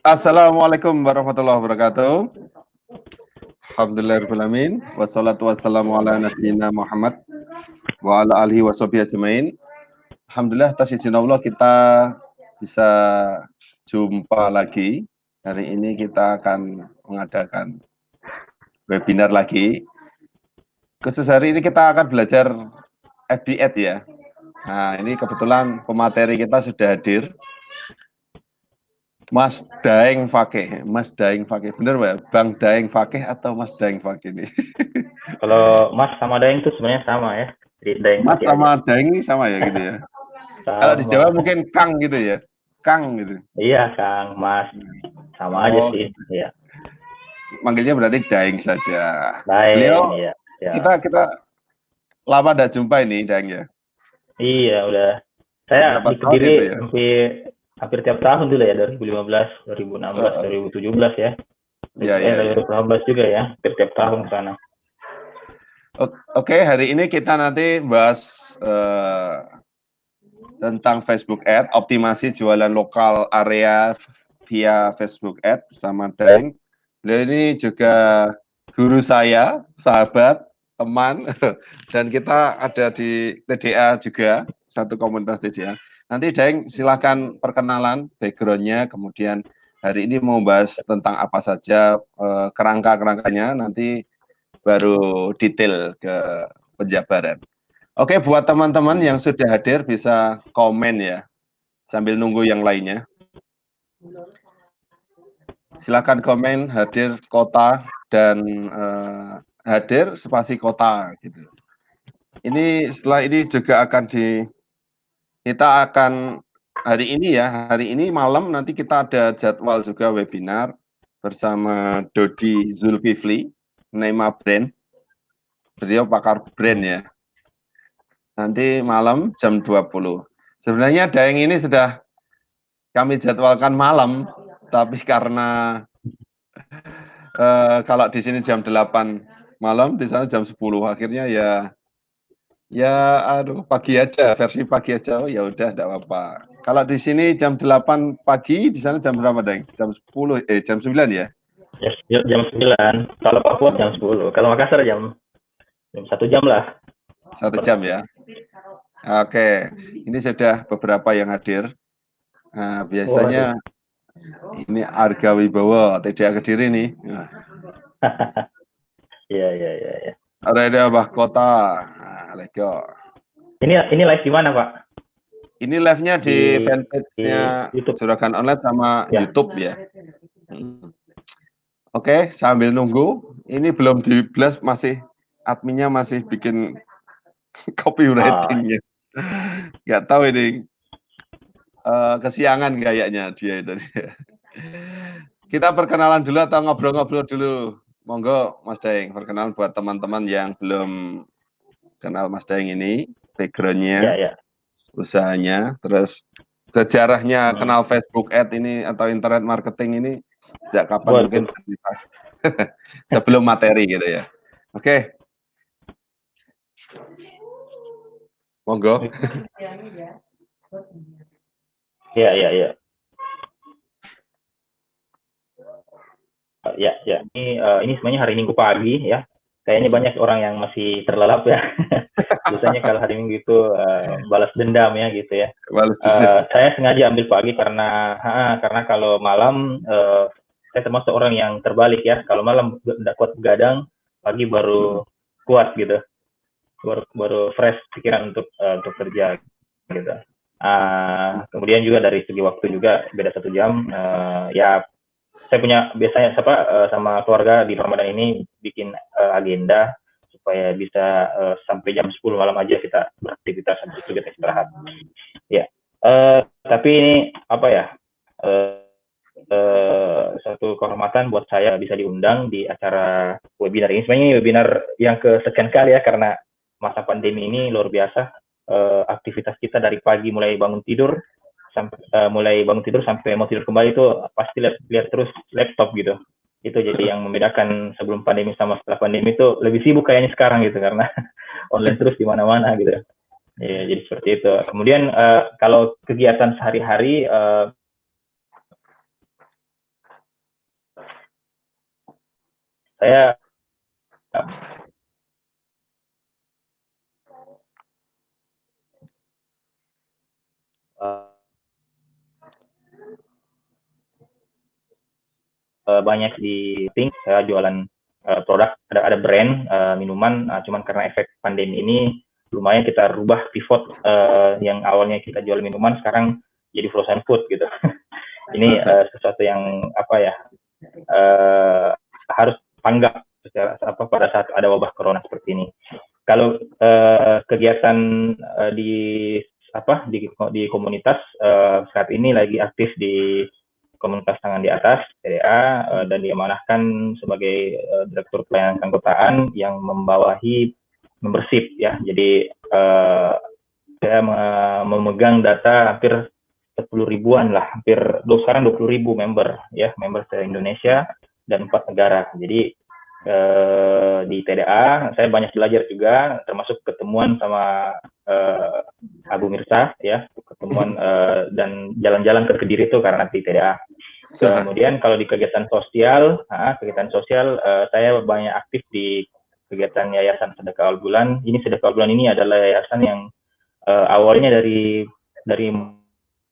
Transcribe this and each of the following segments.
Assalamualaikum warahmatullahi wabarakatuh. Alhamdulillahirrahmanirrahim. Wassalatu wassalamu ala nabiyyina Muhammad wa ala alihi wa sahbihi ajmain. Alhamdulillah atas izin Allah kita bisa jumpa lagi. Hari ini kita akan mengadakan webinar lagi. Khusus hari ini kita akan belajar FB Ad ya. Nah, ini kebetulan pemateri kita sudah hadir. Mas Daeng Fakih, bener Mbak? Bang Daeng Fakih atau Mas Daeng Fakih nih? Kalau Mas sama Daeng itu sebenarnya sama ya. Jadi Daeng Mas Fakih sama aja. Daeng ini sama ya gitu ya? Kalau di Sama. Jawa mungkin Kang gitu ya? Kang gitu. Iya, Kang, Mas. Sama aja Oh, sih. Iya. manggilnya berarti Daeng saja. Daeng, Beliau, iya. Ya. kita lama tidak jumpa ini Daeng ya? Iya, udah. Saya Berapa di tahun Kediri itu ya? hampir tiap tahun dulu ya, 2015, 2016, 2017 ya. Iya, iya, iya. 2018 juga ya, hampir tiap tahun ke sana. Oke, hari ini kita nanti bahas tentang Facebook Ad, optimasi jualan lokal area via Facebook Ad bersama Daeng. Beliau ini juga guru saya, sahabat, teman, dan kita ada di TDA juga, satu komunitas TDA. Nanti Daeng silahkan perkenalan background-nya, kemudian hari ini mau bahas tentang apa saja kerangka-kerangkanya, nanti baru detail ke penjabaran. Oke, buat teman-teman yang sudah hadir bisa komen ya, sambil nunggu yang lainnya. Silakan komen hadir kota dan hadir spasi kota gitu. Ini setelah ini juga akan kita akan hari ini malam nanti kita ada jadwal juga webinar bersama Dodi Zulkifli, Nema Brand. Beliau pakar brand ya. Nanti malam jam 20. Sebenarnya Daeng ini sudah kami jadwalkan malam, tapi karena kalau di sini jam 8 malam, di sana jam 10, akhirnya aduh pagi aja, versi pagi aja. Oh ya udah enggak apa-apa. Kalau di sini jam 8 pagi, di sana jam berapa, Daeng? Jam 10 jam 9 ya? Jam 9. Kalau Papua jam 10. Kalau Makassar jam 1 jam lah. 1 jam ya. Oke, ini sudah beberapa yang hadir. Nah, biasanya ini Arga Wibowo, TDA Kediri nih. Iya. Ada Abah Kota. Nah, Lego. Ini live di mana, Pak? Ini live-nya di fanpage-nya YouTube. Juragan Online sama Ya. YouTube ya. Oke, sambil nunggu. Ini belum di-blast, masih adminnya masih bikin copywriting-nya. Nggak tahu ini kesiangan kayaknya dia itu. Kita perkenalan dulu atau ngobrol-ngobrol dulu? Monggo Mas Daeng, perkenalan buat teman-teman yang belum kenal Mas Daeng ini, background-nya, Ya. usahanya, terus sejarahnya kenal Facebook Ad ini atau internet marketing ini sejak kapan, mungkin cerita sebelum materi gitu ya. Oke. Monggo. Iya. Ya. Ini sebenarnya hari Minggu pagi ya. Kayaknya banyak orang yang masih terlelap ya. Biasanya kalau hari Minggu itu balas dendam ya gitu ya. Saya sengaja ambil pagi karena kalau malam saya termasuk orang yang terbalik ya. Kalau malam tidak kuat begadang, pagi baru kuat gitu. Baru fresh pikiran untuk kerja gitu. Kemudian juga dari segi waktu juga beda 1 jam. Ya saya punya biasanya sama keluarga di Ramadan ini bikin agenda supaya bisa sampai jam 10 malam aja kita beraktivitas, habis itu kita istirahat. Ya. Tapi ini apa ya? Satu kehormatan buat saya bisa diundang di acara webinar ini. Sebenarnya webinar yang kesekian kali ya, karena masa pandemi ini luar biasa. Aktivitas kita dari pagi mulai bangun tidur sampai mau tidur kembali itu pasti lihat terus laptop gitu. Itu jadi yang membedakan sebelum pandemi sama setelah pandemi itu lebih sibuk kayaknya sekarang gitu, karena online terus di mana-mana gitu. Ya, jadi seperti itu. Kemudian kalau kegiatan sehari-hari saya banyak di think saya jualan produk, ada brand minuman, cuman karena efek pandemi ini lumayan kita rubah pivot, yang awalnya kita jual minuman sekarang jadi frozen food gitu. Ini sesuatu yang apa ya, harus tanggap pada saat ada wabah corona seperti ini. Kalau kegiatan di komunitas saat ini lagi aktif di komunitas tangan di atas TDA, dan diamanahkan sebagai direktur pelayanan keanggotaan yang membawahi membership ya. Jadi saya memegang data hampir 10 ribuan lah, sekarang 20 ribu member ya, member se Indonesia dan 4 negara. Jadi di TDA saya banyak belajar juga, termasuk ketemuan sama Abu Mirsa ya, ketemuan dan jalan-jalan ke Kediri itu karena di TDA. Kemudian kalau di kegiatan sosial saya banyak aktif di kegiatan Yayasan Sedekah Awal Bulan. Ini Sedekah Awal Bulan ini adalah yayasan yang awalnya dari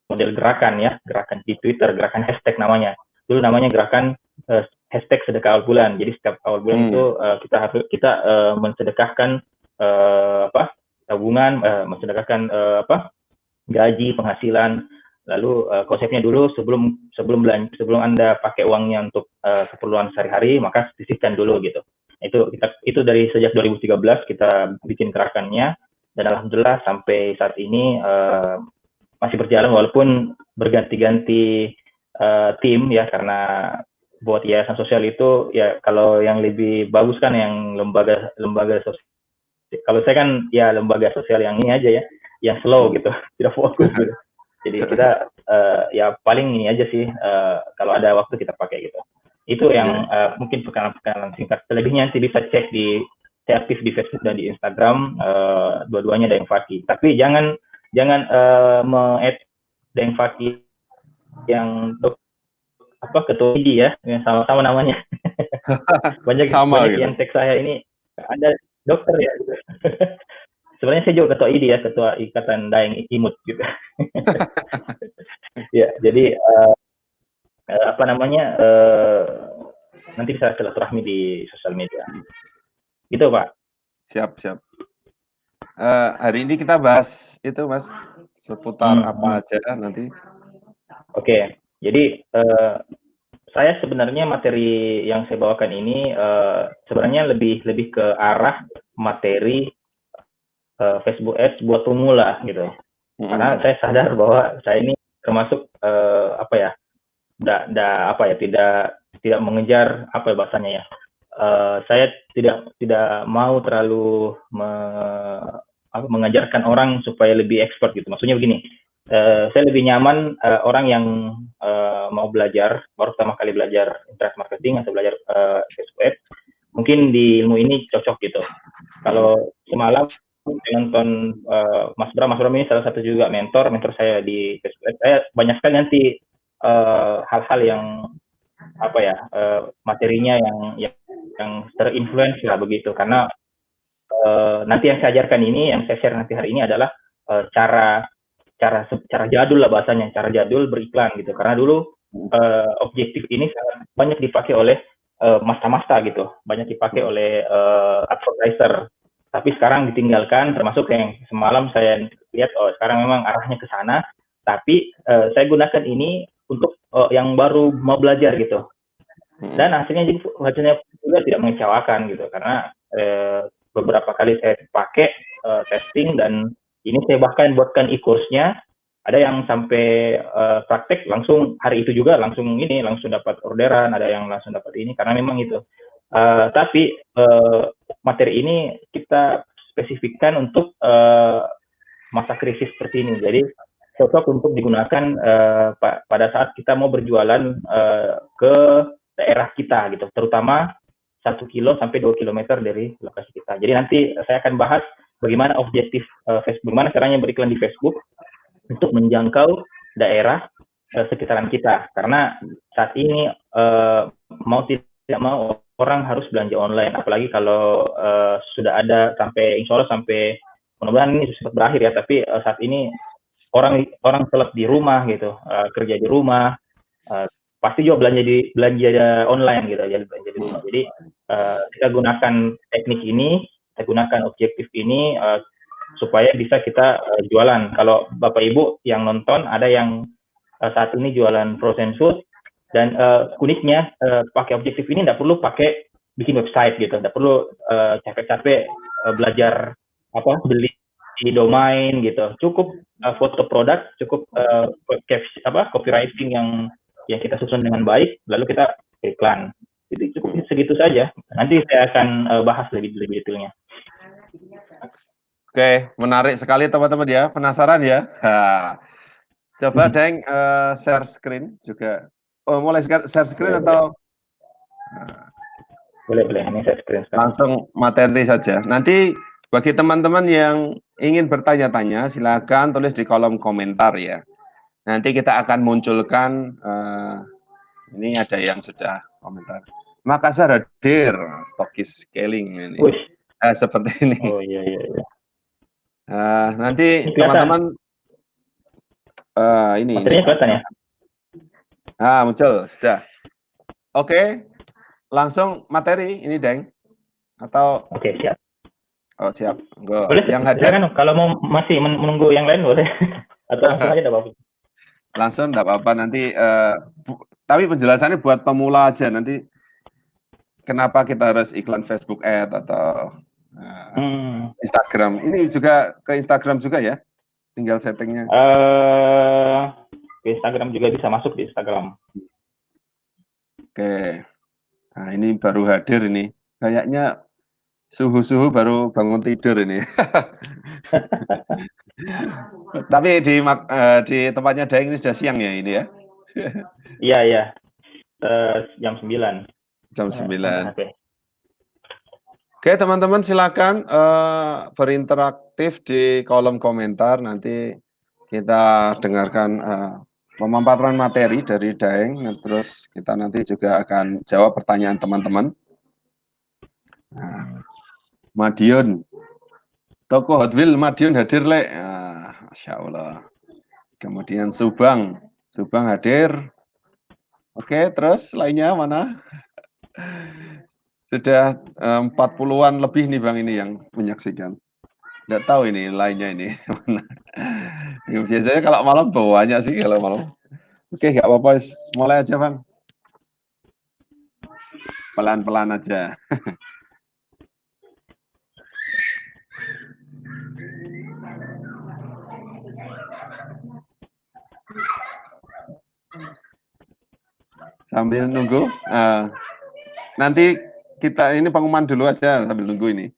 model gerakan ya, gerakan di Twitter, gerakan hashtag namanya. Dulu namanya gerakan hashtag Sedekah Awal Bulan. Jadi setiap awal bulan itu kita mensedekahkan tabungan, mensedekahkan gaji, penghasilan. Lalu konsepnya dulu sebelum Anda pakai uangnya untuk keperluan sehari-hari, maka sisihkan dulu gitu. Itu dari sejak 2013 kita bikin gerakannya, dan alhamdulillah sampai saat ini masih berjalan walaupun berganti-ganti tim ya, karena buat yayasan sosial itu ya kalau yang lebih bagus kan yang lembaga sosial. Kalau saya kan ya lembaga sosial yang ini aja ya, yang slow gitu, tidak fokus gitu. Jadi kita ya paling ini aja sih, kalau ada waktu kita pakai gitu. Itu yang mungkin perkenalan singkat. Selebihnya nanti bisa cek saya aktif di Facebook dan di Instagram, dua-duanya Daeng Fakih. Tapi jangan me-add Daeng Fakih yang ketua ID ya, yang sama-sama namanya. banyak gitu. Yang teks saya ini ada dokter ya. Sebenarnya saya juga ketua ID ya, ketua Ikatan Daeng Imut gitu. Ya, jadi nanti bisa silaturahmi di sosial media. Gitu Pak. Siap. Hari ini kita bahas itu Mas, seputar apa aja nanti. Oke, jadi saya sebenarnya materi yang saya bawakan ini sebenarnya lebih ke arah materi Facebook Ads buat pemula gitu. Karena saya sadar bahwa saya ini termasuk tidak mengejar bahasanya ya. Saya tidak mau terlalu mengajarkan orang supaya lebih expert gitu. Maksudnya begini, saya lebih nyaman orang yang mau belajar, baru pertama kali belajar internet marketing atau belajar Facebook Ads, mungkin di ilmu ini cocok gitu. Kalau semalam nonton Mas Bram ini salah satu juga mentor saya di Facebook Ads, saya banyak sekali nanti hal-hal yang materinya yang terinfluence lah begitu, karena nanti yang saya ajarkan ini, yang saya share nanti hari ini adalah cara jadul lah bahasanya, cara jadul beriklan gitu. Karena dulu objektif ini sangat banyak dipakai oleh masta-masta gitu, banyak dipakai oleh advertiser. Tapi sekarang ditinggalkan, termasuk yang semalam saya lihat, sekarang memang arahnya ke sana. Tapi saya gunakan ini untuk yang baru mau belajar gitu. Dan hasilnya juga tidak mengecewakan gitu, karena beberapa kali saya pakai testing, dan ini saya bahkan buatkan e-course-nya. Ada yang sampai praktek langsung hari itu juga langsung dapat orderan, ada yang langsung dapat ini, karena memang itu. Tapi materi ini kita spesifikkan untuk masa krisis seperti ini. Jadi cocok untuk digunakan pada saat kita mau berjualan ke daerah kita gitu, terutama 1 kilo sampai 2 kilometer dari lokasi kita. Jadi nanti saya akan bahas bagaimana objektif Facebook, bagaimana caranya beriklan di Facebook untuk menjangkau daerah sekitaran kita. Karena saat ini mau tidak mau orang harus belanja online, apalagi kalau sudah ada sampai insya Allah sampai mudah-mudahan ini cepat berakhir ya. Tapi saat ini orang sholat di rumah gitu, kerja di rumah, pasti juga belanja online gitu, jadi belanja di rumah. Jadi kita gunakan teknik ini, kita gunakan objektif ini supaya bisa kita jualan. Kalau Bapak Ibu yang nonton ada yang saat ini jualan frozen food, dan uniknya pakai objektif ini nggak perlu pakai bikin website gitu, nggak perlu capek-capek belajar beli di domain gitu, cukup foto produk, cukup copywriting yang kita susun dengan baik, lalu kita iklan. Jadi cukup segitu saja. Nanti saya akan bahas lebih detailnya. Oke, menarik sekali teman-teman ya, penasaran ya. Coba Deng share screen juga. Oh, mulai share screen atau? Boleh, ini share screen sekarang. Langsung materi saja. Nanti bagi teman-teman yang ingin bertanya-tanya, silakan tulis di kolom komentar ya. Nanti kita akan munculkan, ini ada yang sudah komentar. Makassar hadir, stokis scaling ini. Seperti ini. Oh iya. Nanti teman-teman ini. Materinya kelihatan ya? Muncul, sudah. Oke, langsung materi ini Deng. Atau? Oke, siap. Oh siap. Go. Boleh, yang hadir. Kalau mau masih menunggu yang lain boleh. Atau langsung aja enggak apa-apa. Langsung enggak apa-apa nanti. Tapi penjelasannya buat pemula aja nanti. Kenapa kita harus iklan Facebook Ad atau Instagram? Ini juga ke Instagram juga ya? Tinggal settingnya. Ke Instagram juga bisa masuk di Instagram. Oke. Nah ini baru hadir ini. Kayaknya suhu-suhu baru bangun tidur ini. Tapi di tempatnya Daeng ini sudah siang ya ini ya? Iya. Jam 9. Jam 9. Oke teman-teman silakan berinteraktif di kolom komentar. Nanti kita dengarkan pemaparan materi dari Daeng. Terus kita nanti juga akan jawab pertanyaan teman-teman. Madiun, toko Hot Wheels Madiun hadir le, Masya Allah. Kemudian Subang hadir. Oke, terus lainnya mana? Sudah 40-an lebih nih Bang ini yang menyaksikan. Nggak tahu ini lainnya ini mana. Biasanya kalau malam banyak sih kalau malam. Oke, nggak apa-apa, mulai aja Bang. Pelan-pelan aja. Sambil nunggu, nanti kita ini pengumuman dulu aja sambil nunggu ini.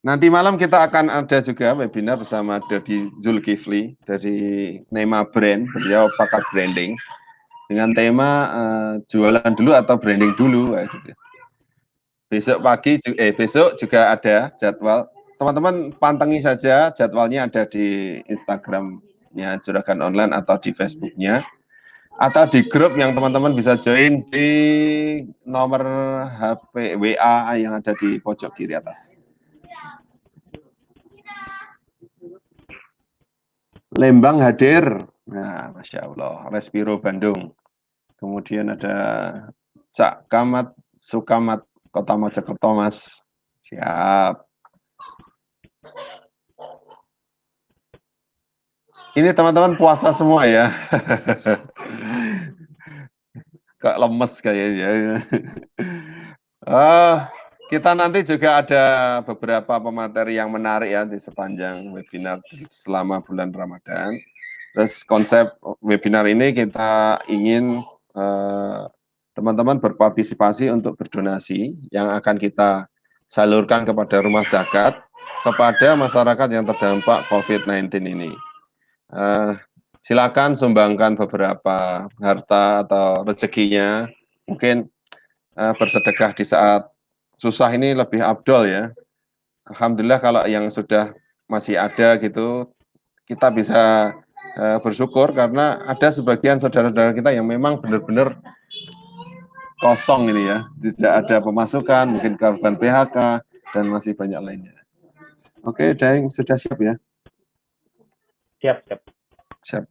Nanti malam kita akan ada juga webinar bersama Dodi Zulkifli dari Nema Brand, beliau pakar branding dengan tema jualan dulu atau branding dulu. Gitu. Besok juga ada jadwal. Teman-teman pantengi saja jadwalnya ada di Instagramnya Juragan Online atau di Facebooknya. Atau di grup yang teman-teman bisa join di nomor HP WA yang ada di pojok kiri atas. Lembang hadir, nah Masya Allah, Respiro Bandung. Kemudian ada Cak Kamat, Sukamat, Kota Mojokerto Mas. Siap. Ini teman-teman puasa semua ya. Kok lemes kayaknya. Kita nanti juga ada beberapa pemateri yang menarik ya di sepanjang webinar selama bulan Ramadan. Terus konsep webinar ini kita ingin teman-teman berpartisipasi untuk berdonasi yang akan kita salurkan kepada rumah zakat kepada masyarakat yang terdampak COVID-19 ini. Silakan sumbangkan beberapa harta atau rezekinya, mungkin bersedekah di saat susah ini lebih afdol ya. Alhamdulillah kalau yang sudah masih ada gitu, kita bisa bersyukur karena ada sebagian saudara-saudara kita yang memang benar-benar kosong ini ya, tidak ada pemasukan, mungkin korban PHK dan masih banyak lainnya. Oke, Daeng sudah siap ya? Siap, siap. Siap.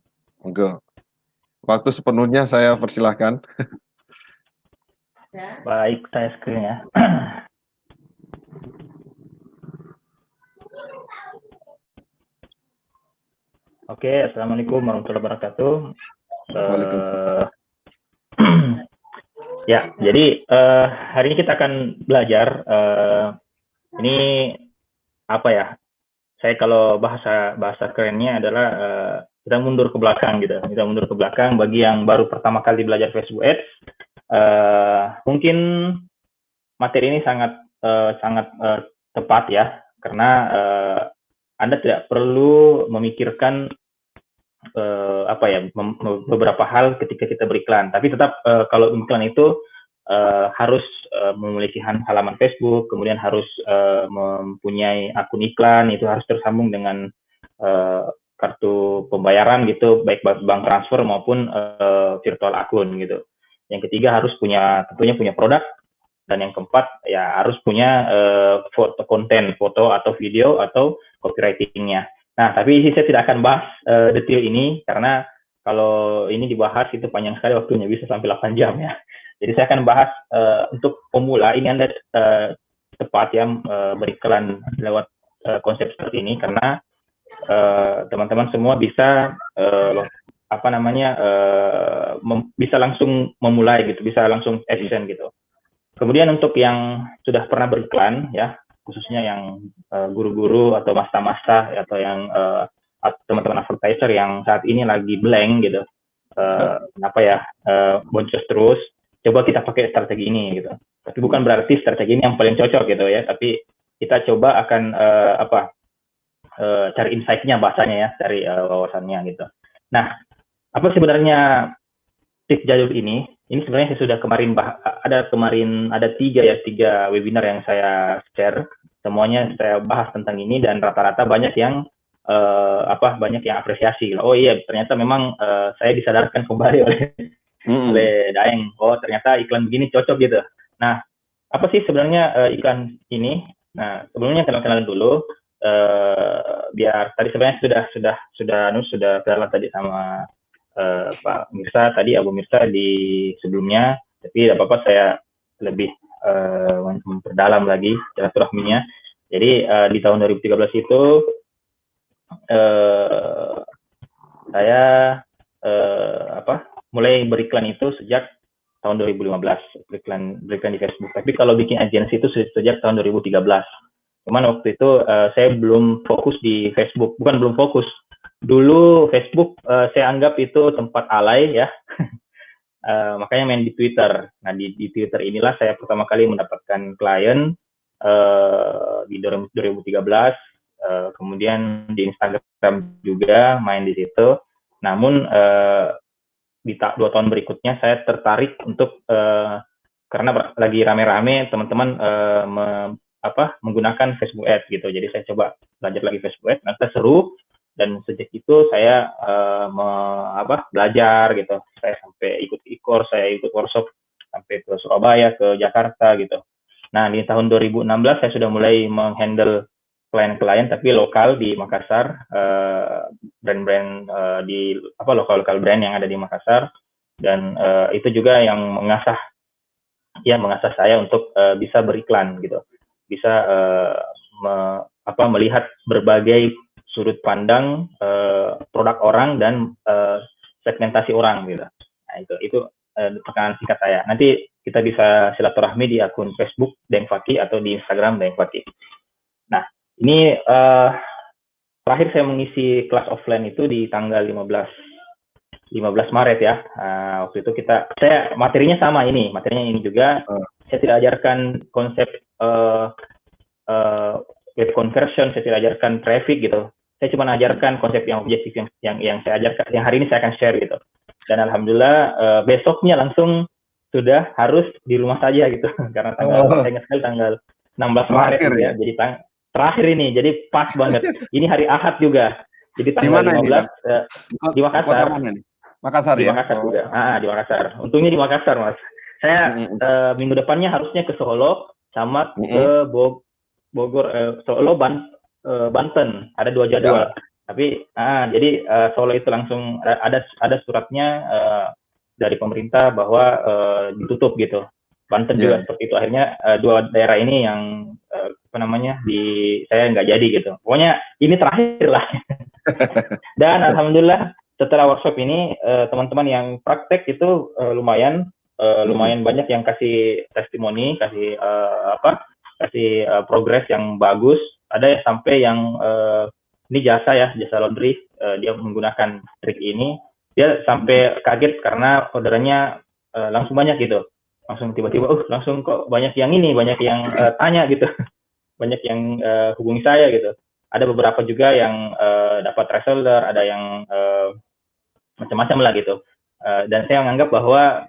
Monggo. Waktu sepenuhnya saya persilahkan. Baik, saya screen ya. Oke, Assalamualaikum warahmatullahi wabarakatuh. Waalaikumsalam. Ya, jadi hari ini kita akan belajar ini apa ya? Saya kalau bahasa kerennya adalah kita mundur ke belakang gitu. Kita mundur ke belakang bagi yang baru pertama kali belajar Facebook Ads. Mungkin materi ini sangat tepat ya, karena Anda tidak perlu memikirkan beberapa hal ketika kita beriklan. Tapi tetap kalau iklan itu harus memiliki halaman Facebook, kemudian harus mempunyai akun iklan, itu harus tersambung dengan kartu pembayaran gitu, baik bank transfer maupun virtual akun gitu. Yang ketiga harus tentunya punya produk, dan yang keempat ya harus punya konten foto atau video atau copywriting-nya. Nah, tapi saya tidak akan bahas detail ini karena kalau ini dibahas itu panjang sekali waktunya, bisa sampai 8 jam ya. Jadi saya akan bahas untuk pemula ini Anda tepat ya beriklan lewat konsep seperti ini, karena teman-teman semua bisa bisa langsung memulai gitu, bisa langsung efisien gitu. Kemudian untuk yang sudah pernah beriklan ya, khususnya yang guru-guru atau master-master atau yang teman-teman advertiser yang saat ini lagi blank gitu, boncos terus, coba kita pakai strategi ini gitu. Tapi bukan berarti strategi ini yang paling cocok gitu ya, tapi kita coba akan cari insight-nya bahasanya ya, cari wawasannya gitu. Nah, apa sebenarnya tips jadul ini? Ini sebenarnya saya sudah ada tiga webinar yang saya share, semuanya saya bahas tentang ini dan rata-rata banyak yang apresiasi. Oh iya, ternyata memang saya disadarkan kembali oleh Daeng. Oh ternyata iklan begini cocok gitu. Nah, apa sih sebenarnya iklan ini? Nah, sebelumnya kenalan dulu. Biar tadi sebenarnya sudah kenalan tadi sama Pak Mirsa tadi, Abu Mirsa di sebelumnya, tapi tidak apa-apa saya lebih memperdalam lagi silaturahminya. Jadi di tahun 2013 itu saya mulai beriklan itu sejak tahun 2015, beriklan di Facebook. Tapi kalau bikin agensi itu sejak tahun 2013. Cuman waktu itu saya belum fokus di Facebook, bukan belum fokus. Dulu Facebook saya anggap itu tempat alay ya, makanya main di Twitter. Nah di Twitter inilah saya pertama kali mendapatkan klien di 2013, kemudian di Instagram juga main di situ. Namun di 2 tahun berikutnya saya tertarik untuk karena lagi rame-rame teman-teman menggunakan Facebook Ads gitu. Jadi saya coba belajar lagi Facebook Ads, ternyata seru. Dan sejak itu saya belajar gitu. Saya sampai ikut e-course, saya ikut workshop sampai ke Surabaya, ke Jakarta gitu. Nah, di tahun 2016 saya sudah mulai menghandle klien-klien tapi lokal di Makassar, brand-brand di lokal brand yang ada di Makassar, dan itu juga yang mengasah saya untuk bisa beriklan gitu. Bisa melihat berbagai sudut pandang produk orang dan segmentasi orang gitu. Nah itu perkenalan singkat saya. Nanti kita bisa silaturahmi di akun Facebook Daeng Fakih atau di Instagram Daeng Fakih. Nah ini terakhir saya mengisi kelas offline itu di tanggal 15 Maret ya. Waktu itu saya materinya sama ini, materinya ini juga. Saya tidak ajarkan konsep web conversion, saya tidak ajarkan traffic gitu. Saya cuma ajarkan konsep yang objektif yang saya ajarkan, yang hari ini saya akan share gitu. Dan alhamdulillah besoknya langsung sudah harus di rumah saja gitu, karena saya ingat sekali tanggal 16 Maret gitu ya. Jadi terakhir ini, jadi pas banget. Ini hari Ahad juga. Jadi tanggal 15 di Makassar. Makassar di ya? Makassar juga. Di Makassar. Untungnya di Makassar, Mas. Saya minggu depannya harusnya ke Solo sama ke Bogor, Solo, Banten. Ada 2 jadwal. Tapi jadi Solo itu langsung ada suratnya dari pemerintah bahwa ditutup gitu. Banten juga seperti itu. Akhirnya 2 daerah ini yang saya nggak jadi gitu. Pokoknya ini terakhir lah. Dan alhamdulillah setelah workshop ini teman-teman yang praktek itu lumayan banyak yang kasih testimoni, kasih progres yang bagus. Ada sampai yang ini jasa laundry, dia menggunakan trik ini, dia sampai kaget karena orderannya langsung banyak gitu, langsung tiba-tiba langsung kok banyak yang tanya gitu, banyak yang hubungi saya gitu. Ada beberapa juga yang dapat reseller, ada yang macam-macam lah gitu. Dan saya menganggap bahwa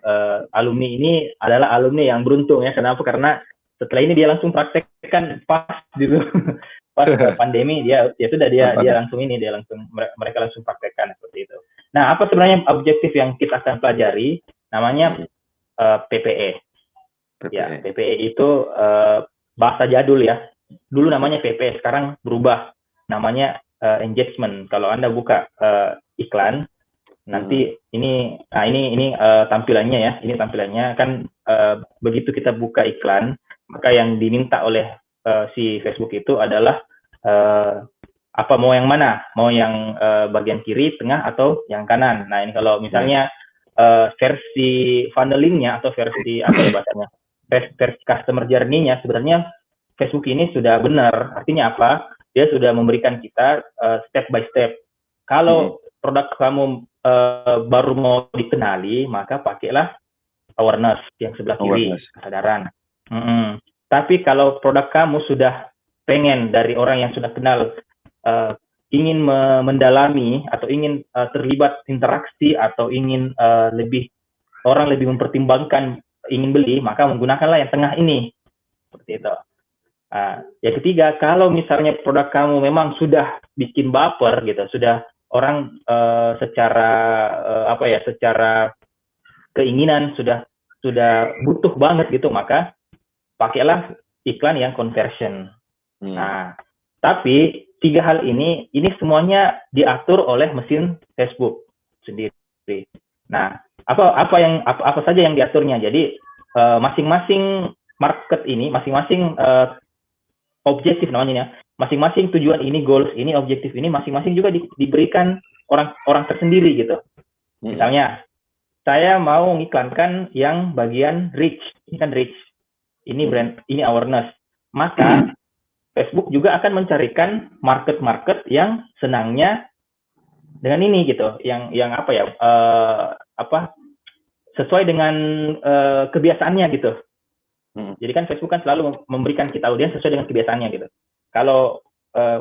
alumni ini adalah alumni yang beruntung ya. Kenapa? Karena setelah ini dia langsung praktekkan pas gitu. Pas pandemi dia langsung mereka langsung praktekkan seperti itu. Nah, apa sebenarnya objektif yang kita akan pelajari? Namanya PPE. Ya, PPE itu bahasa jadul ya. Dulu namanya PPE, sekarang berubah namanya engagement. Kalau Anda buka iklan nanti ini tampilannya ya. Ini tampilannya kan begitu kita buka iklan, maka yang diminta oleh si Facebook itu adalah mau yang mana? Mau yang bagian kiri, tengah, atau yang kanan. Nah, ini kalau misalnya versi funnelingnya atau versi bahasanya, versi customer journey-nya sebenarnya Facebook ini sudah benar. Artinya apa? Dia sudah memberikan kita step by step. Kalau produk kamu baru mau dikenali, maka pakailah awareness yang sebelah kiri, kesadaran. Tapi kalau produk kamu sudah pengen dari orang yang sudah kenal, ingin mendalami atau ingin terlibat interaksi atau ingin orang lebih mempertimbangkan ingin beli, maka menggunakanlah yang tengah ini. Seperti itu. Yang ketiga, kalau misalnya produk kamu memang sudah bikin baper gitu, sudah orang secara keinginan sudah butuh banget gitu, maka pakailah iklan yang conversion. Nah, tapi 3 hal ini semuanya diatur oleh mesin Facebook sendiri. Nah, apa saja yang diaturnya? Jadi masing-masing market ini, masing-masing objektif namanya, masing-masing tujuan ini, goals ini, objektif ini, masing-masing juga diberikan orang tersendiri gitu. Misalnya, saya mau mengiklankan yang bagian reach, ini kan reach, ini brand, ini awareness. Maka Facebook juga akan mencarikan market-market yang senangnya dengan ini gitu, yang sesuai dengan kebiasaannya gitu. Jadi kan Facebook kan selalu memberikan kita audiens sesuai dengan kebiasaannya gitu. Kalau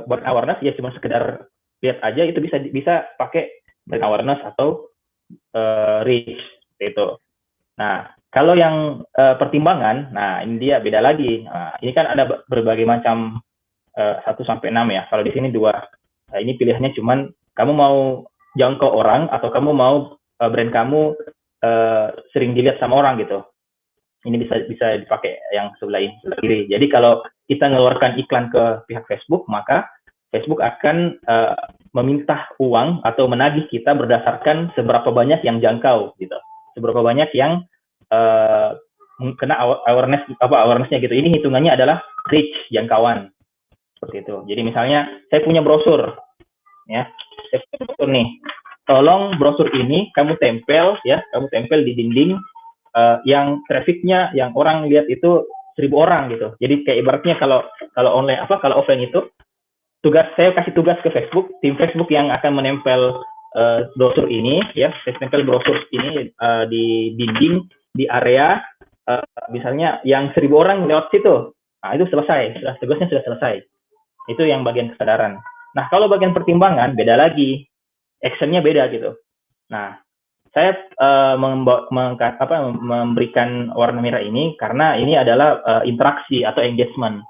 brand awareness ya cuma sekedar lihat aja, itu bisa pakai brand awareness atau reach itu. Nah, kalau yang pertimbangan, nah ini dia beda lagi. Nah, ini kan ada berbagai macam 1 sampai 6 ya. Kalau di sini 2. Nah, ini pilihannya cuman kamu mau jangkau orang atau kamu mau brand kamu sering dilihat sama orang gitu. Ini bisa dipakai yang sebelah kiri. Jadi kalau kita ngeluarkan iklan ke pihak Facebook, maka Facebook akan meminta uang atau menagih kita berdasarkan seberapa banyak yang jangkau gitu, seberapa banyak yang kena awareness-nya gitu. Ini hitungannya adalah reach, jangkauan seperti itu. Jadi misalnya saya punya brosur ya, saya punya brosur nih, tolong brosur ini kamu tempel di dinding yang trafficnya, yang orang lihat itu 1000 orang gitu. Jadi kayak ibaratnya kalau online kalau offline itu saya kasih tugas ke Facebook, tim Facebook yang akan menempel brosur ini ya, saya tempel brosur ini di dinding, di area misalnya yang 1000 orang lewat situ. Nah, itu selesai, tugasnya sudah selesai. Itu yang bagian kesadaran. Nah, kalau bagian pertimbangan beda lagi. Actionnya beda gitu. Nah, saya memberikan warna merah ini karena ini adalah interaksi atau engagement.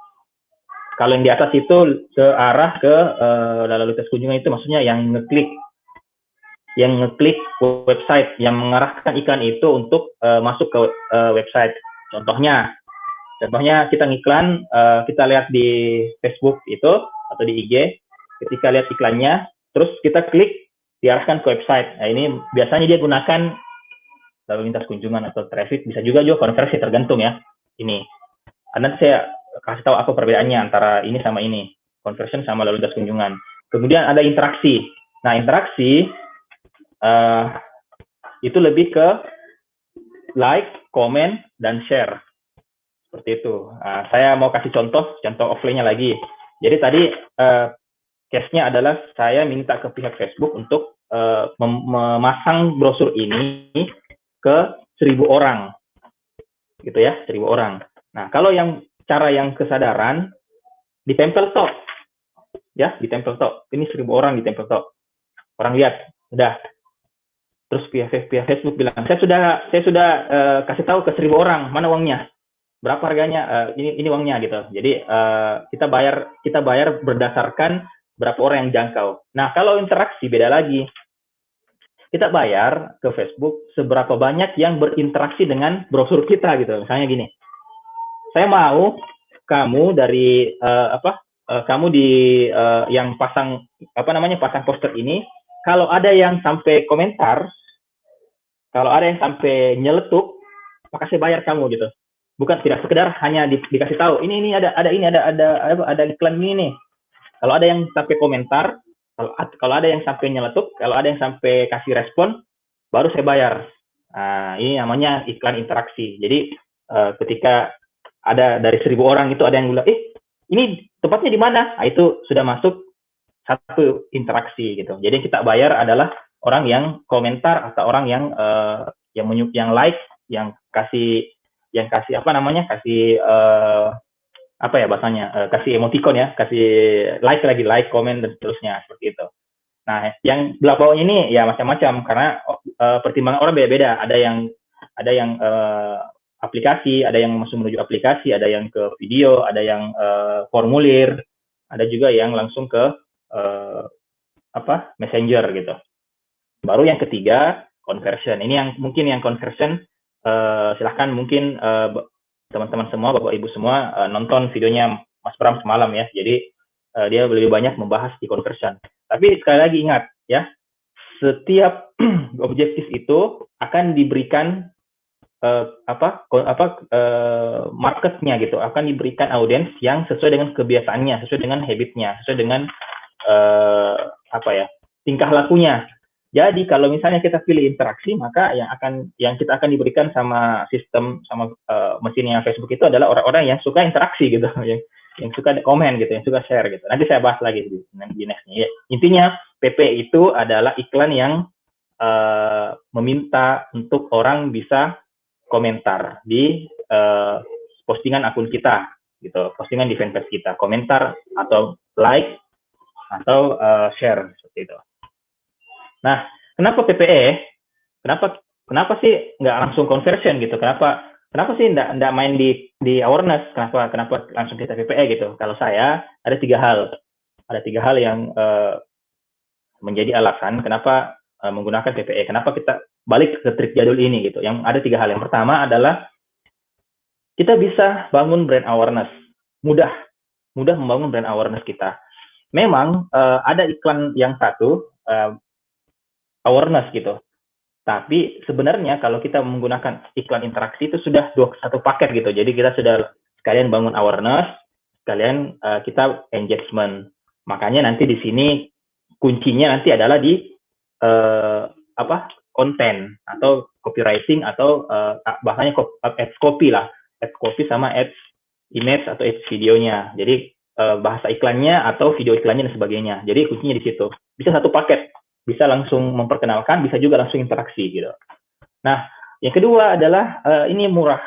Kalau yang di atas itu ke arah ke lalu lintas kunjungan, itu maksudnya yang ngeklik. yang ngeklik website, yang mengarahkan iklan itu untuk masuk ke website. Contohnya kita ngiklan, kita lihat di Facebook itu atau di IG, ketika lihat iklannya, terus kita klik diarahkan ke website. Nah, ini biasanya dia gunakan lalu lintas kunjungan atau traffic, bisa juga konversi, tergantung ya. Ini. Nanti saya kasih tahu apa perbedaannya antara ini sama ini, conversion sama lalu lintas kunjungan. Kemudian ada interaksi. Nah, interaksi itu lebih ke like, comment, dan share. Seperti itu. Saya mau kasih contoh offline-nya lagi. Jadi tadi case-nya adalah saya minta ke pihak Facebook untuk memasang brosur ini ke 1.000 orang, gitu ya, 1.000 orang. Nah, kalau yang cara yang kesadaran ditempel tok, ya, ditempel tok. Ini 1.000 orang ditempel tok. Orang lihat, udah. Terus pihak Facebook bilang, saya sudah kasih tahu ke 1.000 orang, mana uangnya, berapa harganya, ini uangnya gitu. Jadi kita bayar berdasarkan berapa orang yang jangkau. Nah, kalau interaksi beda lagi. Kita bayar ke Facebook seberapa banyak yang berinteraksi dengan brosur kita gitu. Misalnya gini, saya mau kamu dari kamu di yang pasang pasang poster ini, kalau ada yang sampai komentar, kalau ada yang sampai nyeletuk, maka saya bayar kamu gitu. Bukan tidak sekedar hanya dikasih tahu ini ada iklan ini nih. Kalau ada yang sampai komentar, kalau ada yang sampai nyeletuk, kalau ada yang sampai kasih respon, baru saya bayar. Nah, ini namanya iklan interaksi. Jadi ketika ada dari 1.000 orang itu ada yang bilang, ini tempatnya di mana? Nah, itu sudah masuk satu interaksi gitu. Jadi kita bayar adalah orang yang komentar atau orang yang like, yang kasih kasih emoticon ya, kasih like, komen, dan seterusnya, seperti itu. Nah, yang belah bawah ini ya macam-macam, karena pertimbangan orang beda-beda. Ada yang aplikasi, ada yang masuk menuju aplikasi, ada yang ke video, ada yang formulir, ada juga yang langsung ke messenger gitu. Baru yang ketiga, conversion. Ini yang mungkin yang conversion, silahkan mungkin teman-teman semua, Bapak Ibu semua nonton videonya Mas Bram semalam ya. Jadi dia lebih banyak membahas di conversion. Tapi sekali lagi ingat ya, setiap objektif itu akan diberikan marketnya gitu, akan diberikan audiens yang sesuai dengan kebiasaannya, sesuai dengan habitnya, sesuai dengan tingkah lakunya. Jadi kalau misalnya kita pilih interaksi, maka yang kita akan diberikan sama sistem, sama mesinnya Facebook itu adalah orang-orang yang suka interaksi gitu, yang suka komen gitu, yang suka share gitu. Nanti saya bahas lagi di nextnya. Ya. Intinya PP itu adalah iklan yang meminta untuk orang bisa komentar di postingan akun kita, gitu, postingan di fanpage kita, komentar atau like atau share seperti itu. Nah, kenapa PPE? Kenapa sih nggak langsung conversion gitu? Kenapa sih nggak main di awareness? Kenapa langsung kita PPE gitu? Kalau saya ada tiga hal yang menjadi alasan kenapa menggunakan PPE. Kenapa kita balik ke trik jadul ini gitu? Yang ada tiga hal. Yang pertama adalah kita bisa bangun brand awareness, mudah membangun brand awareness kita. Memang ada iklan yang satu awareness gitu. Tapi sebenarnya kalau kita menggunakan iklan interaksi itu sudah satu paket gitu. Jadi kita sudah sekalian bangun awareness, sekalian kita engagement. Makanya nanti di sini kuncinya nanti adalah di konten atau copywriting atau bahasanya ads copy lah, ads copy sama ads image atau ads videonya. Jadi bahasa iklannya atau video iklannya dan sebagainya. Jadi kuncinya di situ. Bisa satu paket. Bisa langsung memperkenalkan, bisa juga langsung interaksi gitu. Nah, yang kedua adalah ini murah,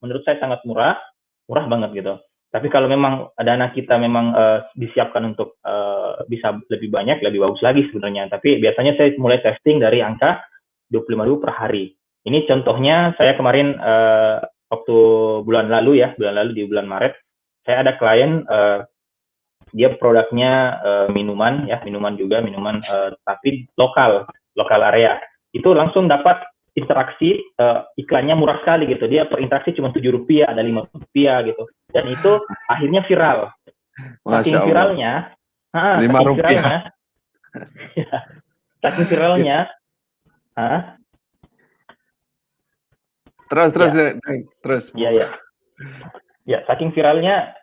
menurut saya sangat murah banget gitu. Tapi kalau memang dana kita memang disiapkan untuk bisa lebih banyak, lebih bagus lagi sebenarnya. Tapi biasanya saya mulai testing dari angka 25.000 per hari. Ini contohnya saya kemarin waktu bulan lalu di bulan Maret, saya ada klien dia produknya minuman juga, tapi lokal. lokal area. Itu langsung dapat interaksi, iklannya murah sekali gitu. Dia per interaksi cuma Rp7, ada Rp5 gitu. Dan itu akhirnya viral. Saking viralnya, saking viralnya, saking viralnya, terus. Ya, saking viralnya,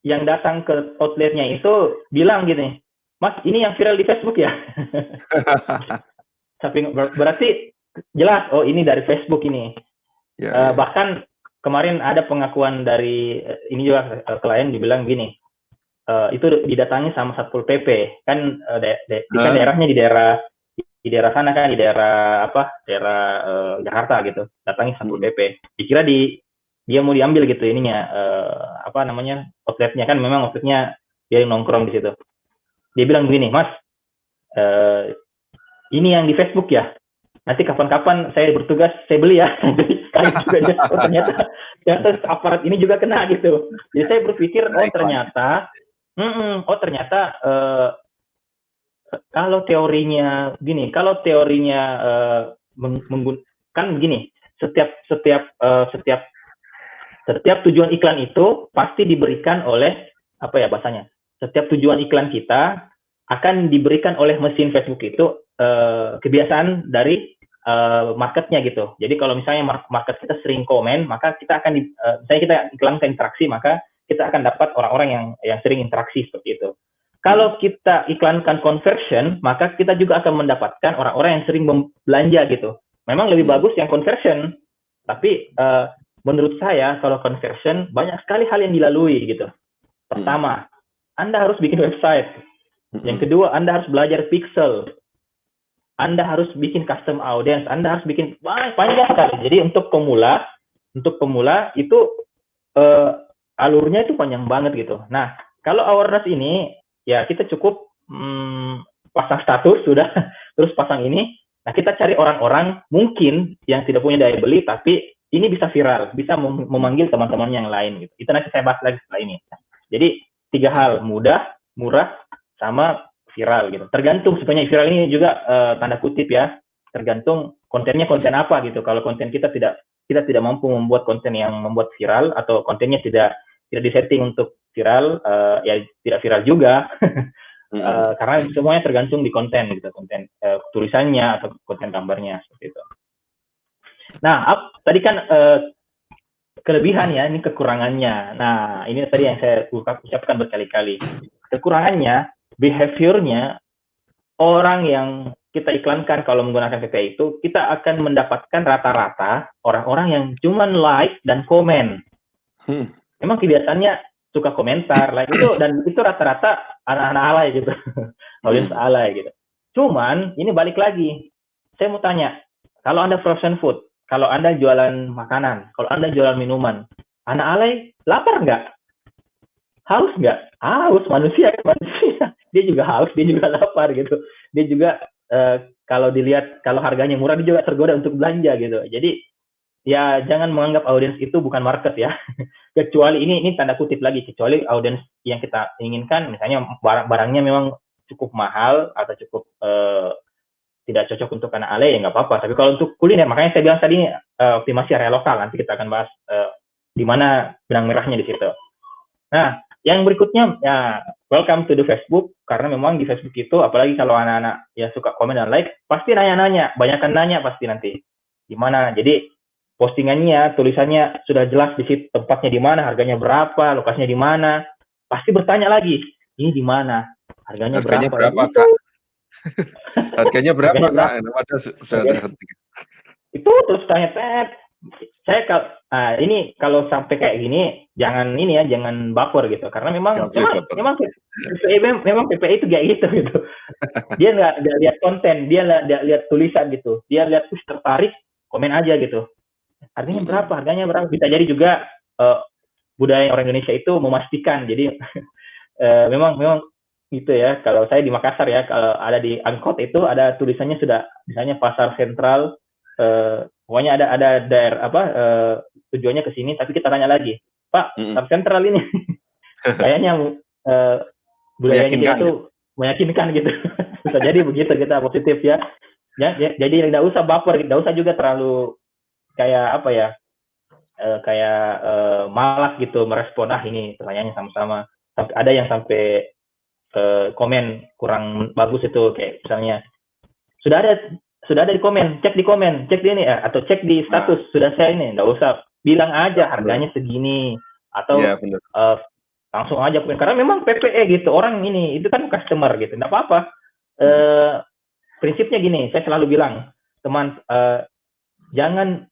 yang datang ke outletnya itu bilang gini, Mas, ini yang viral di Facebook ya? Berarti jelas, oh ini dari Facebook ini. Bahkan kemarin ada pengakuan dari ini juga klien dibilang gini, itu didatangi sama Satpol PP kan, kan daerahnya di daerah sana kan, di daerah Jakarta gitu, datangi Satpol PP, dikira dia mau diambil gitu ininya, outletnya kan, memang outletnya dia yang nongkrong di situ. Dia bilang begini, Mas, ini yang di Facebook ya, nanti kapan-kapan saya bertugas saya beli ya. Jadi sekali juga dia, ternyata aparat ini juga kena gitu. Jadi saya berpikir, kalau teorinya kan begini, setiap tujuan iklan itu pasti diberikan oleh setiap tujuan iklan kita akan diberikan oleh mesin Facebook itu, kebiasaan dari marketnya gitu. Jadi kalau misalnya market kita sering komen, maka kita akan misalnya kita iklankan interaksi, maka kita akan dapat orang-orang yang sering interaksi seperti itu. Kalau kita iklankan conversion, maka kita juga akan mendapatkan orang-orang yang sering belanja gitu. Memang lebih bagus yang conversion, tapi menurut saya kalau conversion banyak sekali hal yang dilalui gitu. Pertama, Anda harus bikin website. Yang kedua, Anda harus belajar pixel. Anda harus bikin custom audience. Anda harus bikin panjang sekali. Jadi untuk pemula itu alurnya itu panjang banget gitu. Nah, kalau awareness ini ya kita cukup pasang status sudah, terus pasang ini. Nah, kita cari orang-orang mungkin yang tidak punya daya beli, tapi ini bisa viral, bisa memanggil teman-teman yang lain gitu. Itu nanti saya bahas lagi setelah ini. Jadi 3 hal, mudah, murah, sama viral gitu. Tergantung sebenarnya viral ini juga tanda kutip ya, tergantung kontennya konten apa gitu. Kalau konten kita tidak mampu membuat konten yang membuat viral, atau kontennya tidak disetting untuk viral, ya tidak viral juga. Karena semuanya tergantung di konten gitu, konten tulisannya atau konten gambarnya seperti itu. Nah, tadi kan kelebihan ya, ini kekurangannya. Nah, ini tadi yang saya ucapkan berkali-kali. Kekurangannya, behaviornya orang yang kita iklankan kalau menggunakan PPA itu, kita akan mendapatkan rata-rata orang-orang yang cuma like dan komen. Memang kebiasaannya suka komentar, like itu, dan itu rata-rata anak-anak alay gitu, audiens alay gitu. Cuman ini balik lagi, saya mau tanya, kalau Anda frozen food, kalau Anda jualan makanan, kalau Anda jualan minuman, anak alay lapar nggak? Haus nggak? Haus, manusia. Dia juga haus, dia juga lapar gitu. Dia juga kalau harganya murah, dia juga tergoda untuk belanja gitu. Jadi ya jangan menganggap audiens itu bukan market ya. Kecuali ini tanda kutip lagi, kecuali audiens yang kita inginkan, misalnya barangnya memang cukup mahal atau cukup tidak cocok untuk anak alay, ya nggak apa-apa. Tapi kalau untuk kuliner, makanya saya bilang tadi optimasi area lokal. Nanti kita akan bahas di mana benang merahnya di situ. Nah, yang berikutnya ya welcome to the Facebook, karena memang di Facebook itu apalagi kalau anak-anak ya suka komen dan like, pasti nanya-nanya, banyakan nanya pasti nanti. Di mana? Jadi postingannya, tulisannya sudah jelas di situ, tempatnya di mana, harganya berapa, lokasinya di mana. Pasti bertanya lagi, ini di mana? Harganya berapa Kak? Harganya berapa, Kak? Itu terus tanya, saya ini kalau sampai kayak gini jangan baper gitu, karena memang PPA itu kayak gitu. Dia nggak lihat konten, dia nggak lihat tulisan gitu, dia lihat tertarik, komen aja gitu. Harganya berapa? Bisa jadi juga budaya orang Indonesia itu memastikan. Jadi memang gitu ya. Kalau saya di Makassar ya, kalau ada di angkot itu ada tulisannya sudah, misalnya Pasar Sentral, pokoknya ada daerah tujuannya ke sini, tapi kita tanya lagi, Pak, Pasar Sentral ini kayaknya budayanya dia itu meyakinkan gitu. Bisa jadi begitu kita positif ya. Jadi tidak usah baper, tidak usah juga terlalu kayak apa ya, malas gitu merespon ini pertanyaannya sama-sama. Ada yang sampai komen kurang bagus itu, kayak misalnya sudah ada di komen, cek di ini ya, atau cek di status sudah saya ini, nggak usah bilang aja harganya segini atau langsung aja, karena memang PPE gitu, orang ini itu kan customer gitu, nggak apa-apa. Prinsipnya gini, saya selalu bilang teman, jangan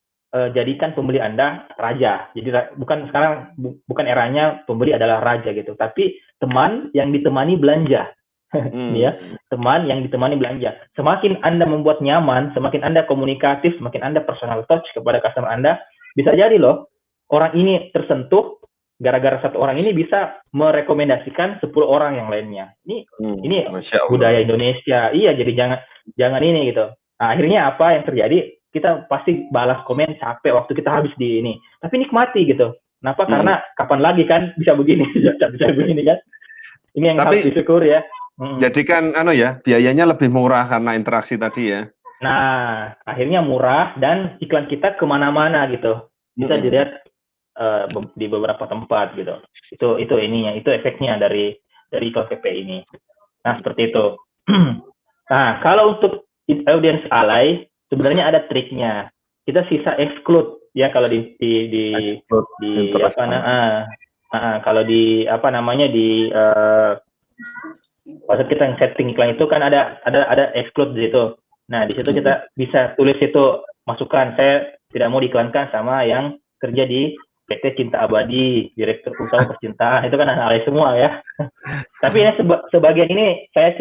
jadikan pembeli Anda raja. Jadi bukan eranya pembeli adalah raja gitu, tapi teman yang ditemani belanja. Ya, teman yang ditemani belanja. Semakin Anda membuat nyaman, semakin Anda komunikatif, semakin Anda personal touch kepada customer Anda, bisa jadi loh orang ini tersentuh gara-gara satu orang ini bisa merekomendasikan 10 orang yang lainnya. Ini budaya Indonesia. Iya, jadi jangan ini gitu. Nah, akhirnya apa yang terjadi? Kita pasti balas komen capek waktu kita habis di ini. Tapi nikmati gitu. Kenapa? Karena kapan lagi kan bisa begini, bisa begini kan. Ini yang harus disyukur ya. Jadi kan biayanya lebih murah karena interaksi tadi ya. Nah, akhirnya murah dan iklan kita kemana-mana gitu. Bisa dilihat di beberapa tempat gitu. Itu ininya, itu efeknya dari iklan PP ini. Nah, seperti itu. Nah, kalau untuk audience alay sebenarnya ada triknya. Kita sisa exclude ya kalau kalau di apa namanya di pas kita setting iklan itu kan ada exclude di situ. Nah, di situ kita bisa tulis itu, masukan saya tidak mau diiklankan sama yang kerja di PT Cinta Abadi, Direktur Utama Percintaan, itu kan alay semua ya. Tapi ya sebagian ini saya